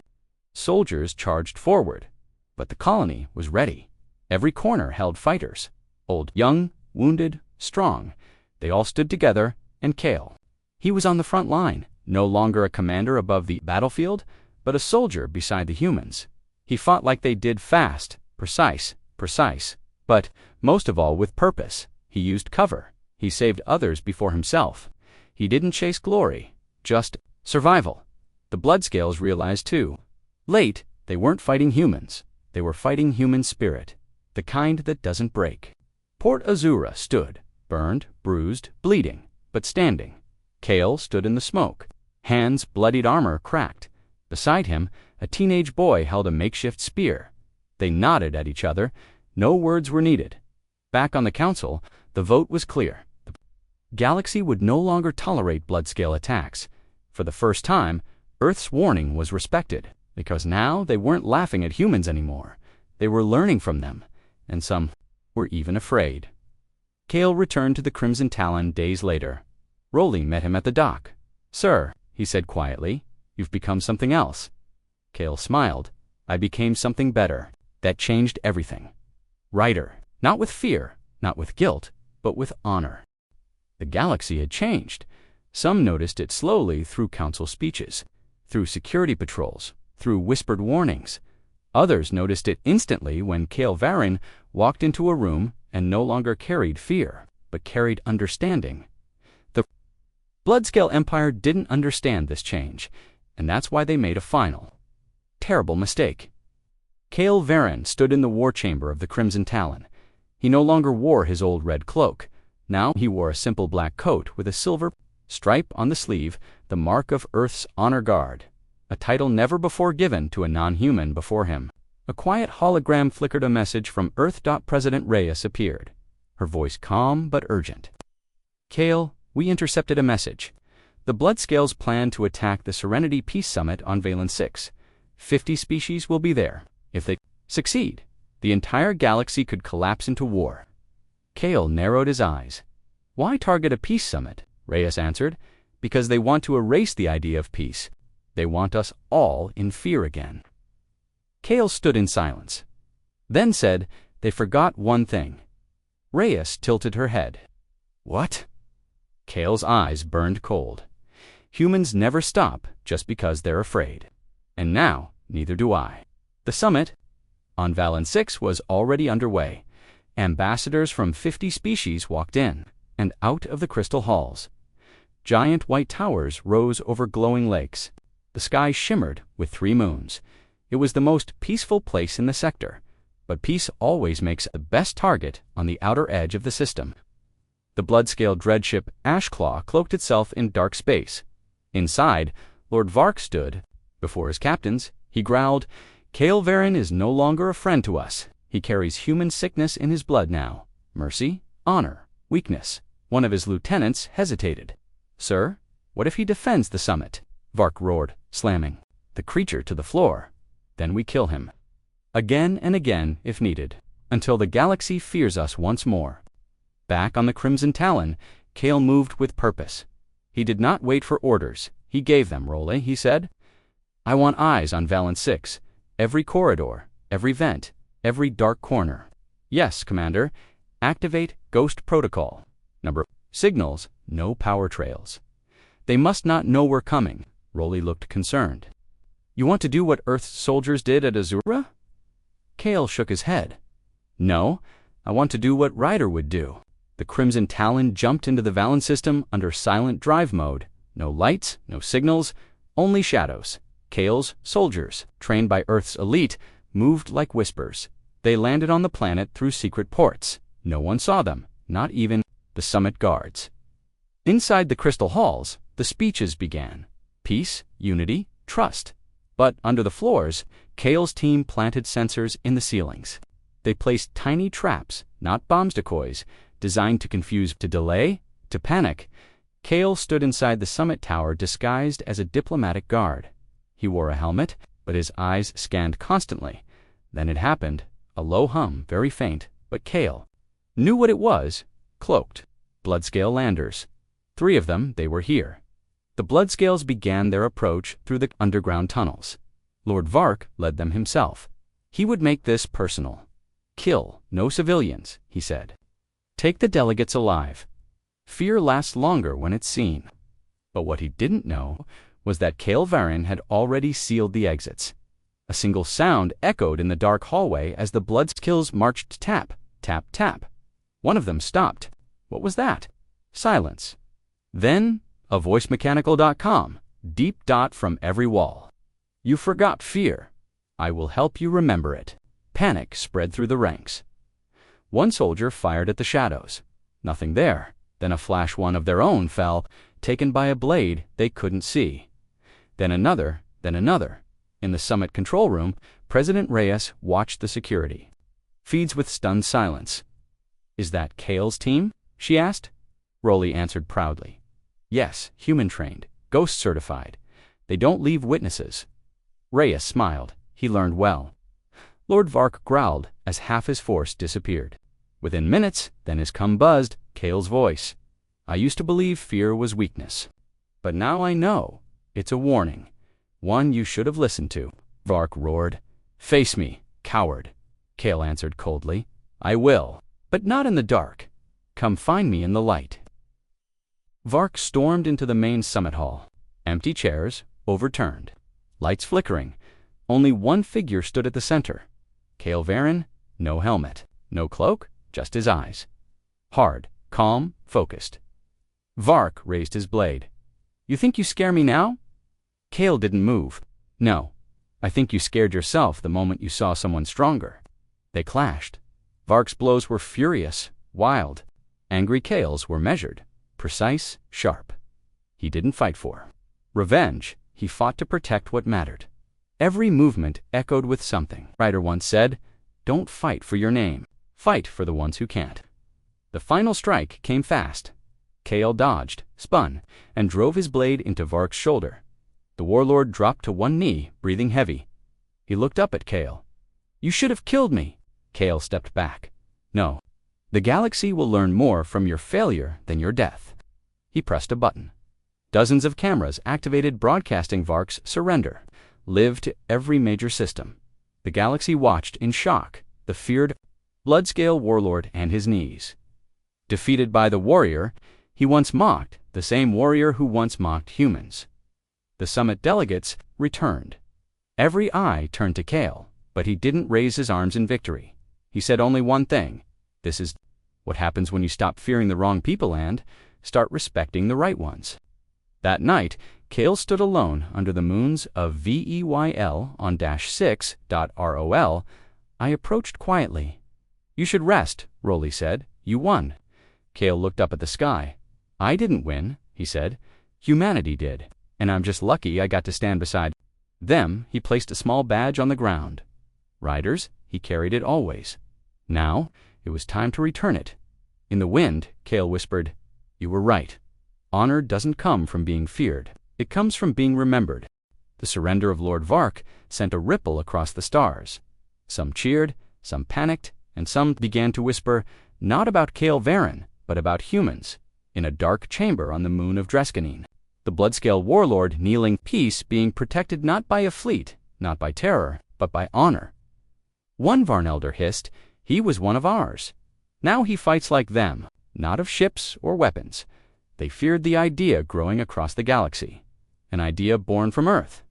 Soldiers charged forward, but the colony was ready. Every corner held fighters, old, young, wounded, strong. They all stood together, and Kale. He was on the front line, no longer a commander above the battlefield, but a soldier beside the humans. He fought like they did, fast, precise, but most of all with purpose. He used cover. He saved others before himself. He didn't chase glory, just survival. The Bloodscales realized too. Late, they weren't fighting humans. They were fighting human spirit, the kind that doesn't break. Port Azura stood, burned, bruised, bleeding, but standing. Kale stood in the smoke. Hands, bloodied armor cracked. Beside him, a teenage boy held a makeshift spear. They nodded at each other. No words were needed. Back on the council, the vote was clear. The galaxy would no longer tolerate Bloodscale attacks. For the first time, Earth's warning was respected, because now they weren't laughing at humans anymore. They were learning from them, and some were even afraid. Kale returned to the Crimson Talon days later. Rowley met him at the dock. "Sir," he said quietly, "you've become something else." Kale smiled. "I became something better. That changed everything." Writer, not with fear, not with guilt, but with honor. The galaxy had changed. Some noticed it slowly through council speeches, through security patrols, through whispered warnings. Others noticed it instantly when Kale Varin walked into a room and no longer carried fear, but carried understanding. The Bloodscale Empire didn't understand this change, and that's why they made a final, terrible mistake. Kale Varin stood in the war chamber of the Crimson Talon. He no longer wore his old red cloak. Now he wore a simple black coat with a silver stripe on the sleeve, the mark of Earth's honor guard, a title never before given to a non-human before him. A quiet hologram flickered. A message from Earth. President Reyes appeared, her voice calm but urgent. "Kale, we intercepted a message. The Bloodscales plan to attack the Serenity Peace Summit on Valence 6. 50 species will be there. If they succeed, the entire galaxy could collapse into war." Kale narrowed his eyes. "Why target a peace summit?" Reyes answered. "Because they want to erase the idea of peace. They want us all in fear again." Kale stood in silence, then said, "They forgot one thing." Reyes tilted her head. "What?" Kale's eyes burned cold. "Humans never stop just because they're afraid. And now, neither do I." The summit on Valence 6 was already underway. Ambassadors from 50 species walked in and out of the crystal halls. Giant white towers rose over glowing lakes. The sky shimmered with 3 moons. It was the most peaceful place in the sector, but peace always makes the best target on the outer edge of the system. The blood-scale dreadship Ashclaw cloaked itself in dark space. Inside, Lord Vark stood. Before his captains, he growled, "Kael Varen is no longer a friend to us. He carries human sickness in his blood now. Mercy, honor, weakness." One of his lieutenants hesitated. "Sir, what if he defends the summit?" Vark roared, slamming the creature to the floor. "Then we kill him. Again and again, if needed, until the galaxy fears us once more." Back on the Crimson Talon, Kael moved with purpose. He did not wait for orders. He gave them, Rolly, he said. "I want eyes on Valence 6. Every corridor, every vent, every dark corner." "Yes, Commander. Activate Ghost Protocol. Signals, no power trails. They must not know we're coming." Rolly looked concerned. "You want to do what Earth's soldiers did at Azura?" Kael shook his head. "No, I want to do what Ryder would do." The Crimson Talon jumped into the Valence system under silent drive mode. No lights, no signals, only shadows. Kael's soldiers, trained by Earth's elite, moved like whispers. They landed on the planet through secret ports. No one saw them, not even the summit guards. Inside the crystal halls, the speeches began. Peace, unity, trust. But under the floors, Kael's team planted sensors in the ceilings. They placed tiny traps, not bombs decoys, designed to confuse, to delay, to panic. Kael stood inside the summit tower disguised as a diplomatic guard. He wore a helmet, but his eyes scanned constantly. Then it happened, a low hum, very faint, but Kael knew what it was. Cloaked. Bloodscale landers. 3 of them, they were here. The Bloodscales began their approach through the underground tunnels. Lord Vark led them himself. He would make this personal. "Kill no civilians," he said. "Take the delegates alive. Fear lasts longer when it's seen." But what he didn't know was that Kael Varen had already sealed the exits. A single sound echoed in the dark hallway as the Bloodskills marched tap, tap, tap. One of them stopped. What was that? Silence. Then, a voicemechanical.com, deep dot from every wall. "You forgot fear. I will help you remember it." Panic spread through the ranks. One soldier fired at the shadows. Nothing there. Then a flash one of their own fell, taken by a blade they couldn't see. Then another, then another. In the summit control room, President Reyes watched the security. Feeds with stunned silence. "Is that Kael's team?" she asked. Rolly answered proudly. "Yes, human-trained, ghost-certified. They don't leave witnesses." Reyes smiled. He learned well. Lord Vark growled as half his force disappeared. Within minutes, then his cum buzzed, Kael's voice. "I used to believe fear was weakness. But now I know. It's a warning. One you should have listened to." Vark roared. "Face me, coward." Kael answered coldly. "I will, but not in the dark. Come find me in the light." Vark stormed into the main summit hall. Empty chairs, overturned. Lights flickering. Only one figure stood at the center. Kael Varen, no helmet, no cloak, just his eyes. Hard, calm, focused. Vark raised his blade. "You think you scare me now?" Kael didn't move. "No. I think you scared yourself the moment you saw someone stronger." They clashed. Vark's blows were furious, wild. Angry Kael's were measured, precise, sharp. He didn't fight for revenge. He fought to protect what mattered. Every movement echoed with something. Ryder once said, "Don't fight for your name. Fight for the ones who can't." The final strike came fast. Kael dodged, spun, and drove his blade into Vark's shoulder. The warlord dropped to one knee, breathing heavy. He looked up at Kael. "You should have killed me." Kael stepped back. "No. The galaxy will learn more from your failure than your death." He pressed a button. Dozens of cameras activated broadcasting Vark's surrender, live to every major system. The galaxy watched in shock, the feared Bloodscale warlord and his knees. Defeated by the warrior he once mocked, the same warrior who once mocked humans. The summit delegates returned. Every eye turned to Kael, but he didn't raise his arms in victory. He said only one thing. "This is what happens when you stop fearing the wrong people and start respecting the right ones." That night, Kael stood alone under the moons of Veyl on -6.rol. I approached quietly. "You should rest," Rolly said. "You won. Kale looked up at the sky. I didn't win, he said. Humanity did, and I'm just lucky I got to stand beside them. He placed a small badge on the ground. Riders, he carried it always. Now, it was time to return it. In the wind, Kale whispered, You were right. Honor doesn't come from being feared. It comes from being remembered. The surrender of Lord Vark sent a ripple across the stars. Some cheered, some panicked, and some began to whisper, not about Kale Varen, but about humans, in a dark chamber on the moon of Dreskenine. The Bloodscale warlord kneeling, peace being protected not by a fleet, not by terror, but by honor. One Varnelder hissed, he was one of ours. Now he fights like them, not of ships or weapons. They feared the idea growing across the galaxy, an idea born from Earth.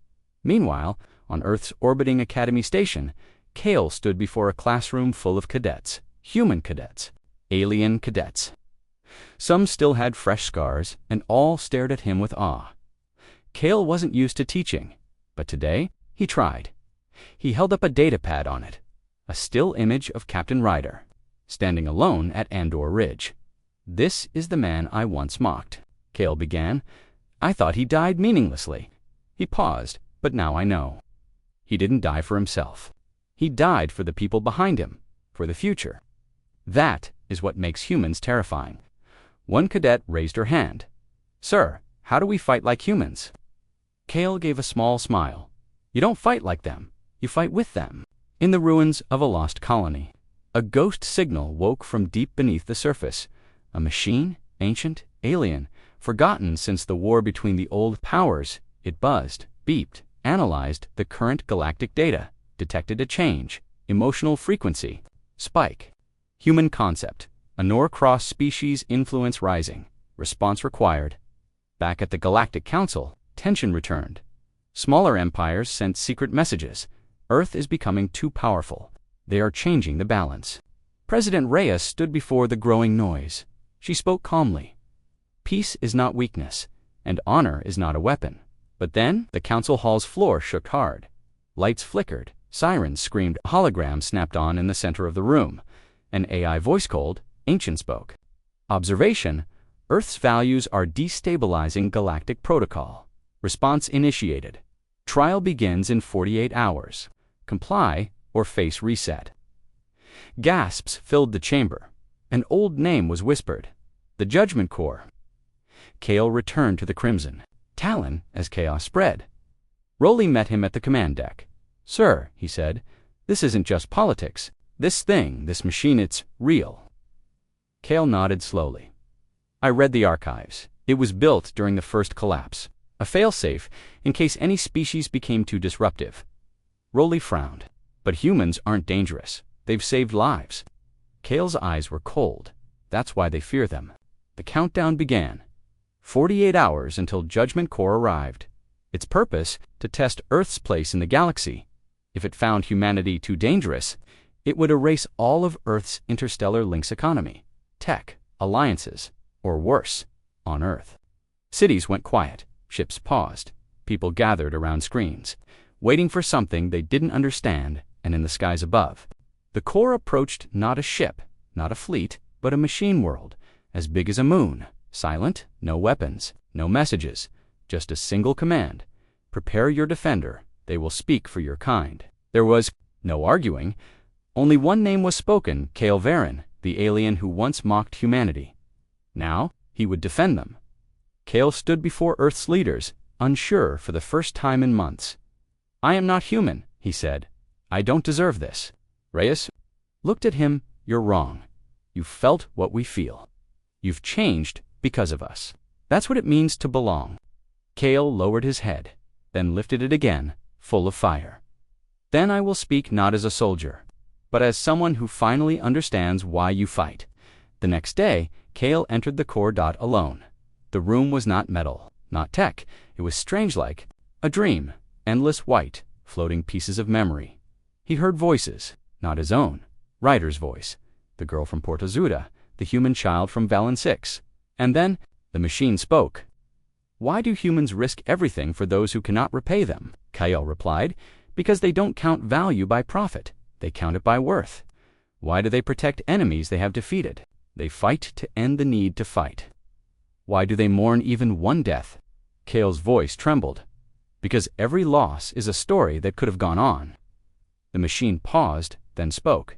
Meanwhile, on Earth's orbiting Academy station, Kale stood before a classroom full of cadets, human cadets, alien cadets. Some still had fresh scars, and all stared at him with awe. Kale wasn't used to teaching, but today he tried. He held up a datapad on it, a still image of Captain Ryder, standing alone at Andor Ridge. This is the man I once mocked, Kale began. I thought he died meaninglessly. He paused, but now I know. He didn't die for himself. He died for the people behind him, for the future. That is what makes humans terrifying. One cadet raised her hand. Sir, how do we fight like humans? Kale gave a small smile. You don't fight like them. You fight with them. In the ruins of a lost colony, a ghost signal woke from deep beneath the surface. A machine, ancient, alien, forgotten since the war between the old powers. It buzzed, beeped, analyzed the current galactic data, detected a change, emotional frequency, spike. Human concept, a Norcross species influence rising, response required. Back at the Galactic Council, tension returned. Smaller empires sent secret messages. Earth is becoming too powerful. They are changing the balance. President Reyes stood before the growing noise. She spoke calmly. Peace is not weakness, and honor is not a weapon. But then, the council hall's floor shook hard. Lights flickered, sirens screamed, a hologram snapped on in the center of the room. An AI voice called, Ancient spoke. Observation, Earth's values are destabilizing galactic protocol. Response initiated. Trial begins in 48 hours. Comply or face reset. Gasps filled the chamber. An old name was whispered. The Judgment Corps. Kale returned to the Crimson Talon as chaos spread. Rowley met him at the command deck. Sir, he said, this isn't just politics. This thing, this machine, it's real. Kale nodded slowly. I read the archives. It was built during the first collapse. A failsafe in case any species became too disruptive. Rowley frowned. But humans aren't dangerous. They've saved lives. Kale's eyes were cold. That's why they fear them. The countdown began. 48 hours until Judgment Corps arrived. Its purpose, to test Earth's place in the galaxy. If it found humanity too dangerous, it would erase all of Earth's interstellar links economy, tech, alliances, or worse, on Earth. Cities went quiet. Ships paused. People gathered around screens, waiting for something they didn't understand, and in the skies above. The Corps approached not a ship, not a fleet, but a machine world, as big as a moon, silent, no weapons, no messages, just a single command. Prepare your defender, they will speak for your kind. There was no arguing. Only one name was spoken, Kale Varen, the alien who once mocked humanity. Now, he would defend them. Kale stood before Earth's leaders, unsure for the first time in months. I am not human, he said. I don't deserve this. Reyes looked at him. You're wrong. You've felt what we feel. You've changed because of us. That's what it means to belong. Kale lowered his head, then lifted it again, full of fire. Then I will speak not as a soldier, but as someone who finally understands why you fight. The next day, Kale entered the Corps alone. The room was not metal, not tech. It was strange-like, a dream, endless white, floating pieces of memory. He heard voices, not his own. Ryder's voice, the girl from Port Azuda, the human child from Valen 6. And then, the machine spoke. Why do humans risk everything for those who cannot repay them? Kyle replied, because they don't count value by profit. They count it by worth. Why do they protect enemies they have defeated? They fight to end the need to fight. Why do they mourn even one death? Kale's voice trembled. Because every loss is a story that could have gone on. The machine paused, then spoke.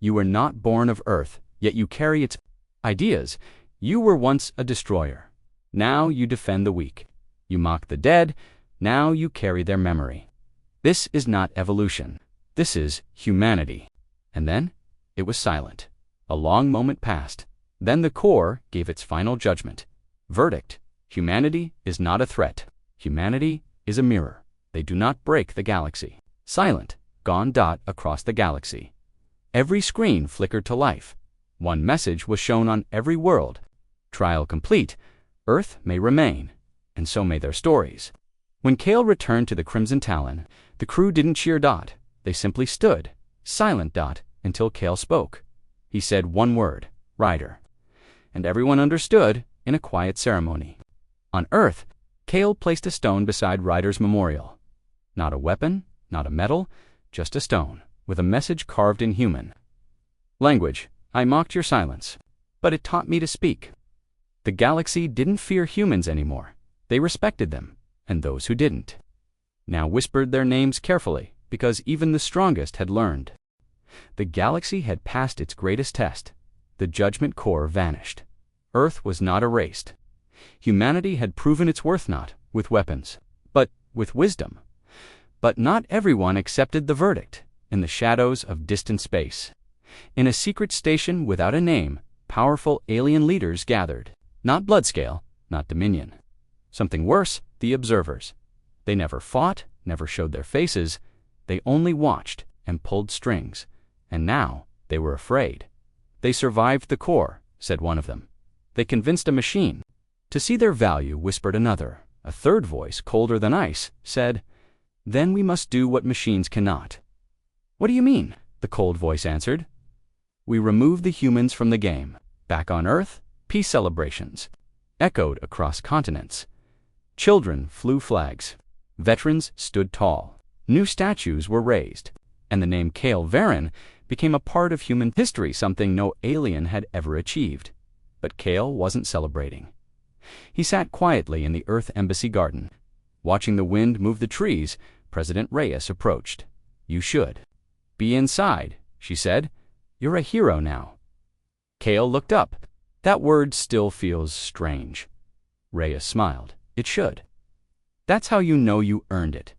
You were not born of Earth, yet you carry its ideas. You were once a destroyer. Now you defend the weak. You mock the dead. Now you carry their memory. This is not evolution. This is humanity. And then it was silent. A long moment passed. Then the core gave its final judgment. Verdict: humanity is not a threat. Humanity is a mirror. They do not break the galaxy. Silent, gone dot across the galaxy. Every screen flickered to life. One message was shown on every world. Trial complete. Earth may remain, and so may their stories. When Kale returned to the Crimson Talon, the crew didn't cheer dot. They simply stood, silent dot, until Kale spoke. He said one word, Rider. And everyone understood in a quiet ceremony. On Earth, Kale placed a stone beside Rider's memorial. Not a weapon, not a medal, just a stone, with a message carved in human. Language: I mocked your silence, but it taught me to speak. The galaxy didn't fear humans anymore. They respected them, and those who didn't now whispered their names carefully, because even the strongest had learned. The galaxy had passed its greatest test. The judgment core vanished. Earth was not erased. Humanity had proven its worth not with weapons, but with wisdom. But not everyone accepted the verdict. In the shadows of distant space, in a secret station without a name, powerful alien leaders gathered. Not Bloodscale, not Dominion. Something worse, the observers. They never fought, never showed their faces. They only watched and pulled strings. And now they were afraid. They survived the core, said one of them. They convinced a machine. To see their value, whispered another. A third voice, colder than ice, said, Then we must do what machines cannot. What do you mean? The cold voice answered. We removed the humans from the game. Back on Earth, peace celebrations echoed across continents. Children flew flags. Veterans stood tall. New statues were raised. And the name Kale Varen became a part of human history, something no alien had ever achieved. But Kale wasn't celebrating. He sat quietly in the Earth Embassy garden. Watching the wind move the trees, President Reyes approached. You should be inside, she said. You're a hero now. Kale looked up. That word still feels strange. Reyes smiled. It should. That's how you know you earned it.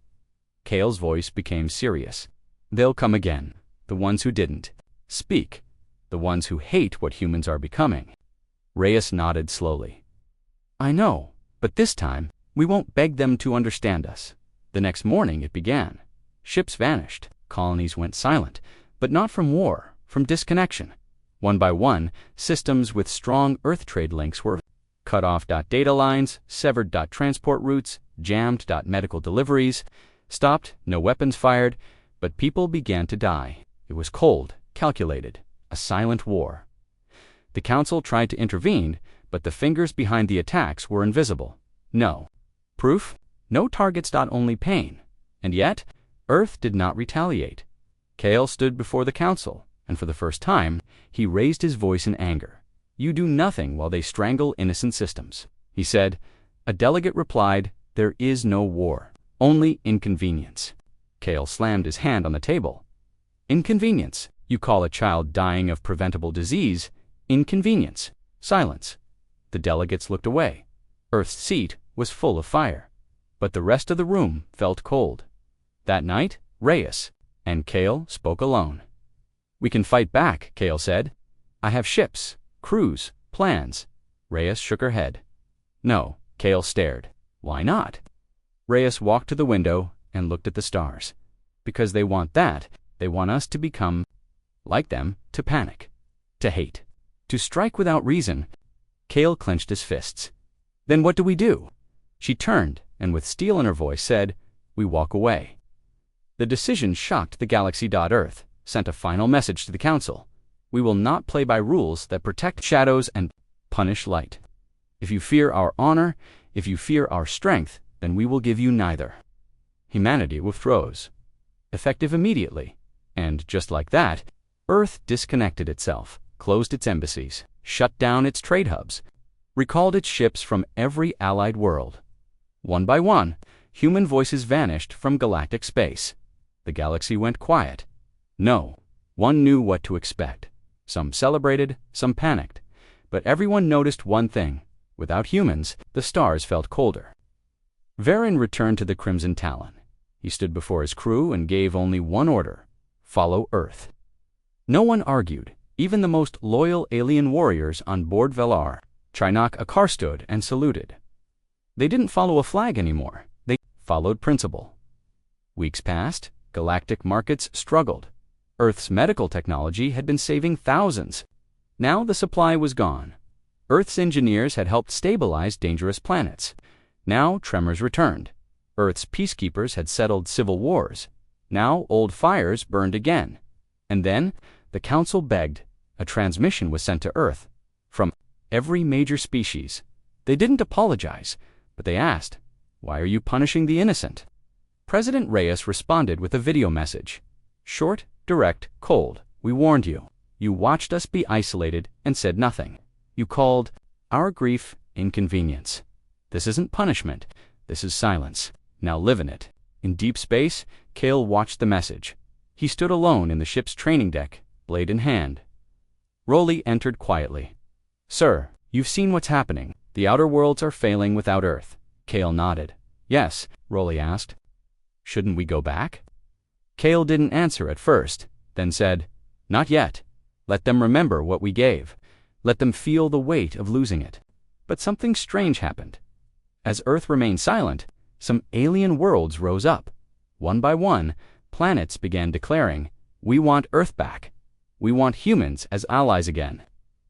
Kale's voice became serious. They'll come again. The ones who didn't speak. The ones who hate what humans are becoming. Reyes nodded slowly. I know, but this time, we won't beg them to understand us. The next morning it began. Ships vanished. Colonies went silent, but not from war, from disconnection. One by one, systems with strong Earth trade links were cut off. Data lines, severed. Transport routes, jammed. Medical deliveries, stopped. No weapons fired, but people began to die. It was cold, calculated, a silent war. The Council tried to intervene, but the fingers behind the attacks were invisible. No proof, no targets. Only pain. And yet, Earth did not retaliate. Kale stood before the Council, and for the first time, he raised his voice in anger. You do nothing while they strangle innocent systems, he said. A delegate replied, There is no war, only inconvenience. Kale slammed his hand on the table. Inconvenience. You call a child dying of preventable disease inconvenience. Silence. The delegates looked away. Earth's seat was full of fire, but the rest of the room felt cold. That night, Reyes and Kale spoke alone. We can fight back, Kale said. I have ships, crews, plans. Reyes shook her head. No, Kale stared. Why not? Reyes walked to the window and looked at the stars. Because they want that. They want us to become like them, to panic, to hate, to strike without reason. Kale clenched his fists. Then what do we do? She turned and with steel in her voice said, We walk away. The decision shocked the galaxy. Earth sent a final message to the Council. We will not play by rules that protect shadows and punish light. If you fear our honor, if you fear our strength, then we will give you neither. Humanity withdraws. Effective immediately. And just like that, Earth disconnected itself, closed its embassies, shut down its trade hubs, recalled its ships from every allied world. One by one, human voices vanished from galactic space. The galaxy went quiet. No one knew what to expect. Some celebrated, some panicked. But everyone noticed one thing. Without humans, the stars felt colder. Varen returned to the Crimson Talon. He stood before his crew and gave only one order: follow Earth. No one argued. Even the most loyal alien warriors on board Velar, Chinak Akar, stood and saluted. They didn't follow a flag anymore. They followed principle. Weeks passed. Galactic markets struggled. Earth's medical technology had been saving thousands. Now the supply was gone. Earth's engineers had helped stabilize dangerous planets. Now tremors returned. Earth's peacekeepers had settled civil wars. Now old fires burned again. And then the Council begged. A transmission was sent to Earth from every major species. They didn't apologize, but they asked, "Why are you punishing the innocent?" President Reyes responded with a video message. Short, direct, cold. "We warned you. You watched us be isolated and said nothing. You called our grief inconvenience. This isn't punishment. This is silence. Now live in it." In deep space, Kale watched the message. He stood alone in the ship's training deck, blade in hand. Rowley entered quietly. "Sir, you've seen what's happening. The outer worlds are failing without Earth." Kale nodded. "Yes," Rowley asked. "Shouldn't we go back?" Kale didn't answer at first, then said, "Not yet. Let them remember what we gave. Let them feel the weight of losing it." But something strange happened. As Earth remained silent, some alien worlds rose up. One by one, planets began declaring, "We want Earth back. We want humans as allies again.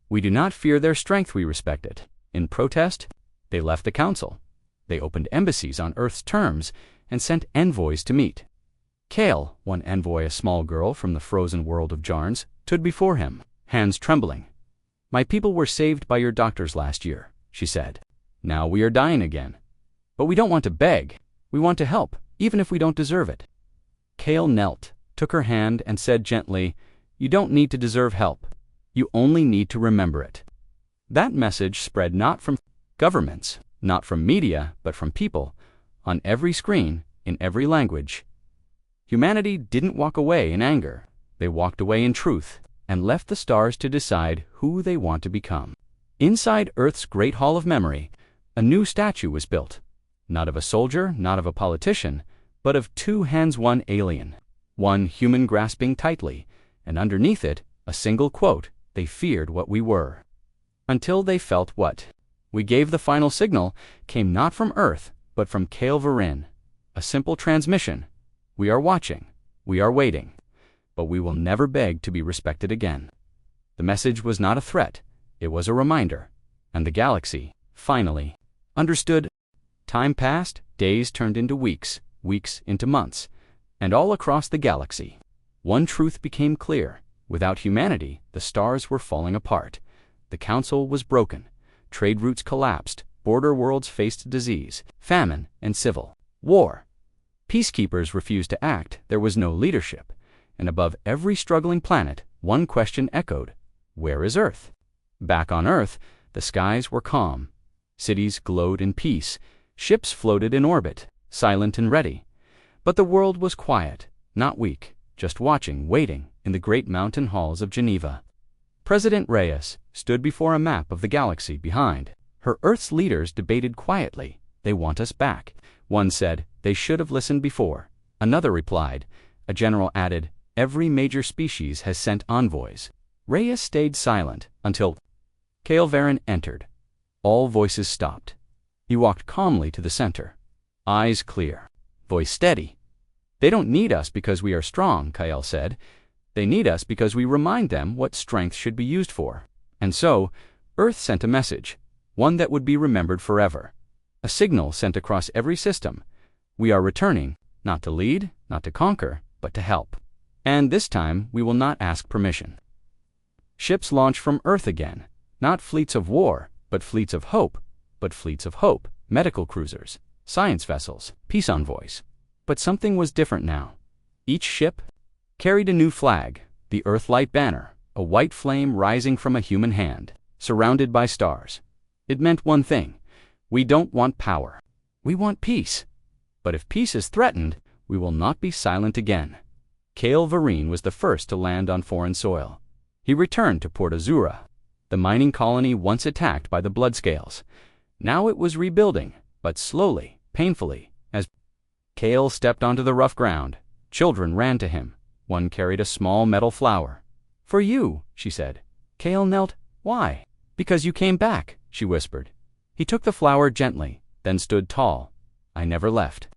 We do not fear their strength, we respect it." In protest, they left the Council. They opened embassies on Earth's terms and sent envoys to meet. Kale, one envoy, a small girl from the frozen world of Jarns, stood before him, hands trembling. "My people were saved by your doctors last year," she said. "Now we are dying again. But we don't want to beg. We want to help, even if we don't deserve it." Kale knelt, took her hand, and said gently, "You don't need to deserve help. You only need to remember it." That message spread not from governments, not from media, but from people, on every screen, in every language. Humanity didn't walk away in anger. They walked away in truth, and left the stars to decide who they want to become. Inside Earth's Great Hall of Memory, a new statue was built. Not of a soldier, not of a politician, but of two hands, one alien, one human grasping tightly, and underneath it, a single quote: "They feared what we were, until they felt what we gave." The final signal came not from Earth, but from Kale Varin. A simple transmission: "We are watching, we are waiting, but we will never beg to be respected again." The message was not a threat, it was a reminder, and the galaxy, finally, understood. Time passed, days turned into weeks, weeks into months, and all across the galaxy, one truth became clear: without humanity, the stars were falling apart. The Council was broken, trade routes collapsed, border worlds faced disease, famine, and civil war. Peacekeepers refused to act, there was no leadership, and above every struggling planet, one question echoed: where is Earth? Back on Earth, the skies were calm. Cities glowed in peace, ships floated in orbit, silent and ready. But the world was quiet, not weak, just watching, waiting, in the great mountain halls of Geneva. President Reyes stood before a map of the galaxy behind. Her Earth's leaders debated quietly. "They want us back." One said, "They should have listened before." Another replied. A general added, "Every major species has sent envoys." Reyes stayed silent until Kale Varin entered. All voices stopped. He walked calmly to the center, eyes clear, voice steady. "They don't need us because we are strong," Kyle said. "They need us because we remind them what strength should be used for." And so, Earth sent a message, one that would be remembered forever. A signal sent across every system: we are returning, not to lead, not to conquer, but to help. And this time, we will not ask permission. Ships launched from Earth again, not fleets of war, but fleets of hope, medical cruisers, science vessels, peace envoys. But something was different now. Each ship carried a new flag, the Earthlight banner, a white flame rising from a human hand, surrounded by stars. It meant one thing: we don't want power. We want peace. But if peace is threatened, we will not be silent again. Kale Vareen was the first to land on foreign soil. He returned to Port Azura, the mining colony once attacked by the Bloodscales. Now it was rebuilding, but slowly, painfully. As Kale stepped onto the rough ground, children ran to him. One carried a small metal flower. "For you," she said. Kale knelt. "Why?" "Because you came back," she whispered. He took the flower gently, then stood tall. "I never left.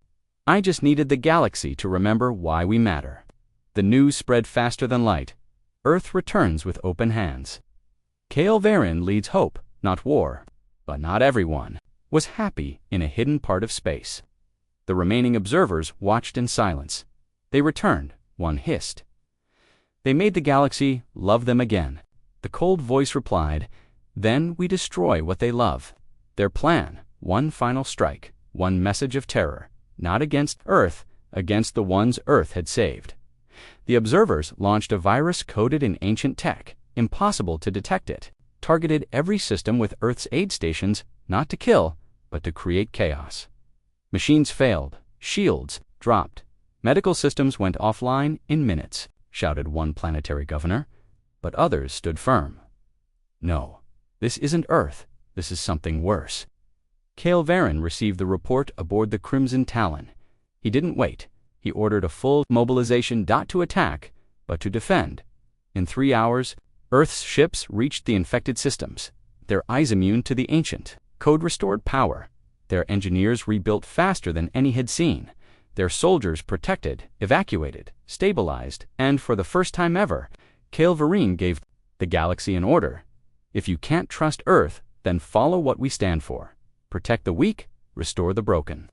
I just needed the galaxy to remember why we matter." The news spread faster than light. Earth returns with open hands. Kale Vareen leads hope, not war. But not everyone was happy in a hidden part of space. The remaining observers watched in silence. They returned. One hissed. "They made the galaxy love them again." The cold voice replied, "Then we destroy what they love." Their plan, one final strike, one message of terror, not against Earth, against the ones Earth had saved. The observers launched a virus coded in ancient tech, impossible to detect it, targeted every system with Earth's aid stations, not to kill, but to create chaos. Machines failed, shields dropped, medical systems went offline in minutes, shouted one planetary governor, but others stood firm. "No, this isn't Earth, this is something worse." Kale Vareen received the report aboard the Crimson Talon. He didn't wait. He ordered a full mobilization, not to attack, but to defend. In 3 hours, Earth's ships reached the infected systems, their eyes immune to the ancient code restored power. Their engineers rebuilt faster than any had seen. Their soldiers protected, evacuated, stabilized, and for the first time ever, Kale Vareen gave the galaxy an order. "If you can't trust Earth, then follow what we stand for. Protect the weak, restore the broken.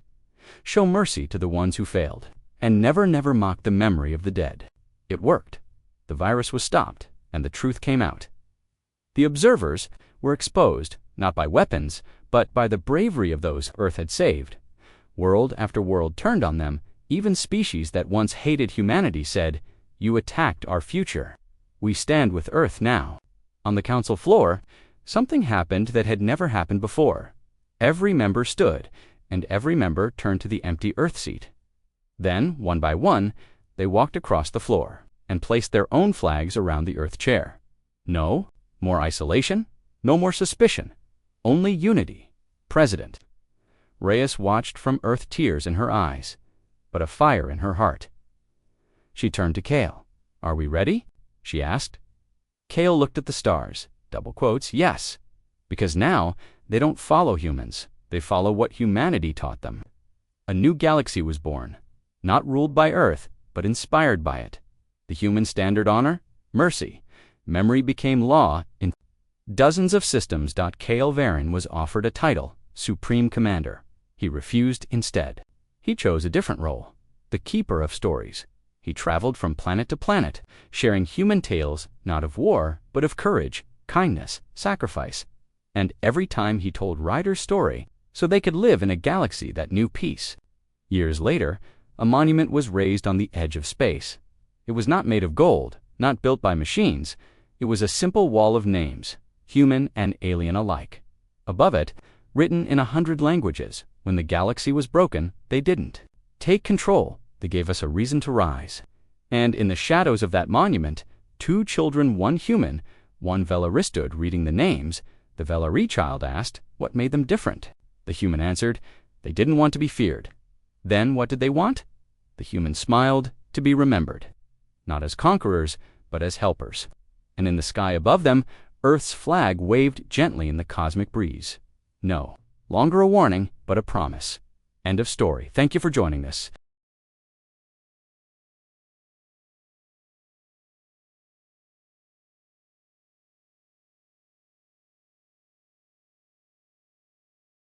Show mercy to the ones who failed, and never mock the memory of the dead." It worked. The virus was stopped, and the truth came out. The observers were exposed, not by weapons, but by the bravery of those Earth had saved. World after world turned on them. Even species that once hated humanity said, "You attacked our future. We stand with Earth now." On the council floor, something happened that had never happened before. Every member stood, and every member turned to the empty Earth seat. Then, one by one, they walked across the floor and placed their own flags around the Earth chair. No more isolation, no more suspicion, only unity. President. Reyes watched from Earth, tears in her eyes, but a fire in her heart. She turned to Kale. "Are we ready?" she asked. Kale looked at the stars, double quotes, "Yes, because now they don't follow humans, they follow what humanity taught them." A new galaxy was born, not ruled by Earth, but inspired by it. The human standard honor, mercy, memory became law in dozens of systems. Kale Vareen was offered a title, Supreme Commander. He refused instead. He chose a different role, the keeper of stories. He traveled from planet to planet, sharing human tales, not of war, but of courage, kindness, sacrifice. And every time he told riders' story, so they could live in a galaxy that knew peace. Years later, a monument was raised on the edge of space. It was not made of gold, not built by machines. It was a simple wall of names, human and alien alike. Above it, written in 100 languages, when the galaxy was broken, they didn't take control. They gave us a reason to rise. And in the shadows of that monument, 2 children, 1 human, 1 Velari stood reading the names. The Velari child asked, what made them different? The human answered, they didn't want to be feared. Then what did they want? The human smiled, to be remembered. Not as conquerors, but as helpers. And in the sky above them, Earth's flag waved gently in the cosmic breeze. No longer a warning, but a promise. End of story. Thank you for joining us.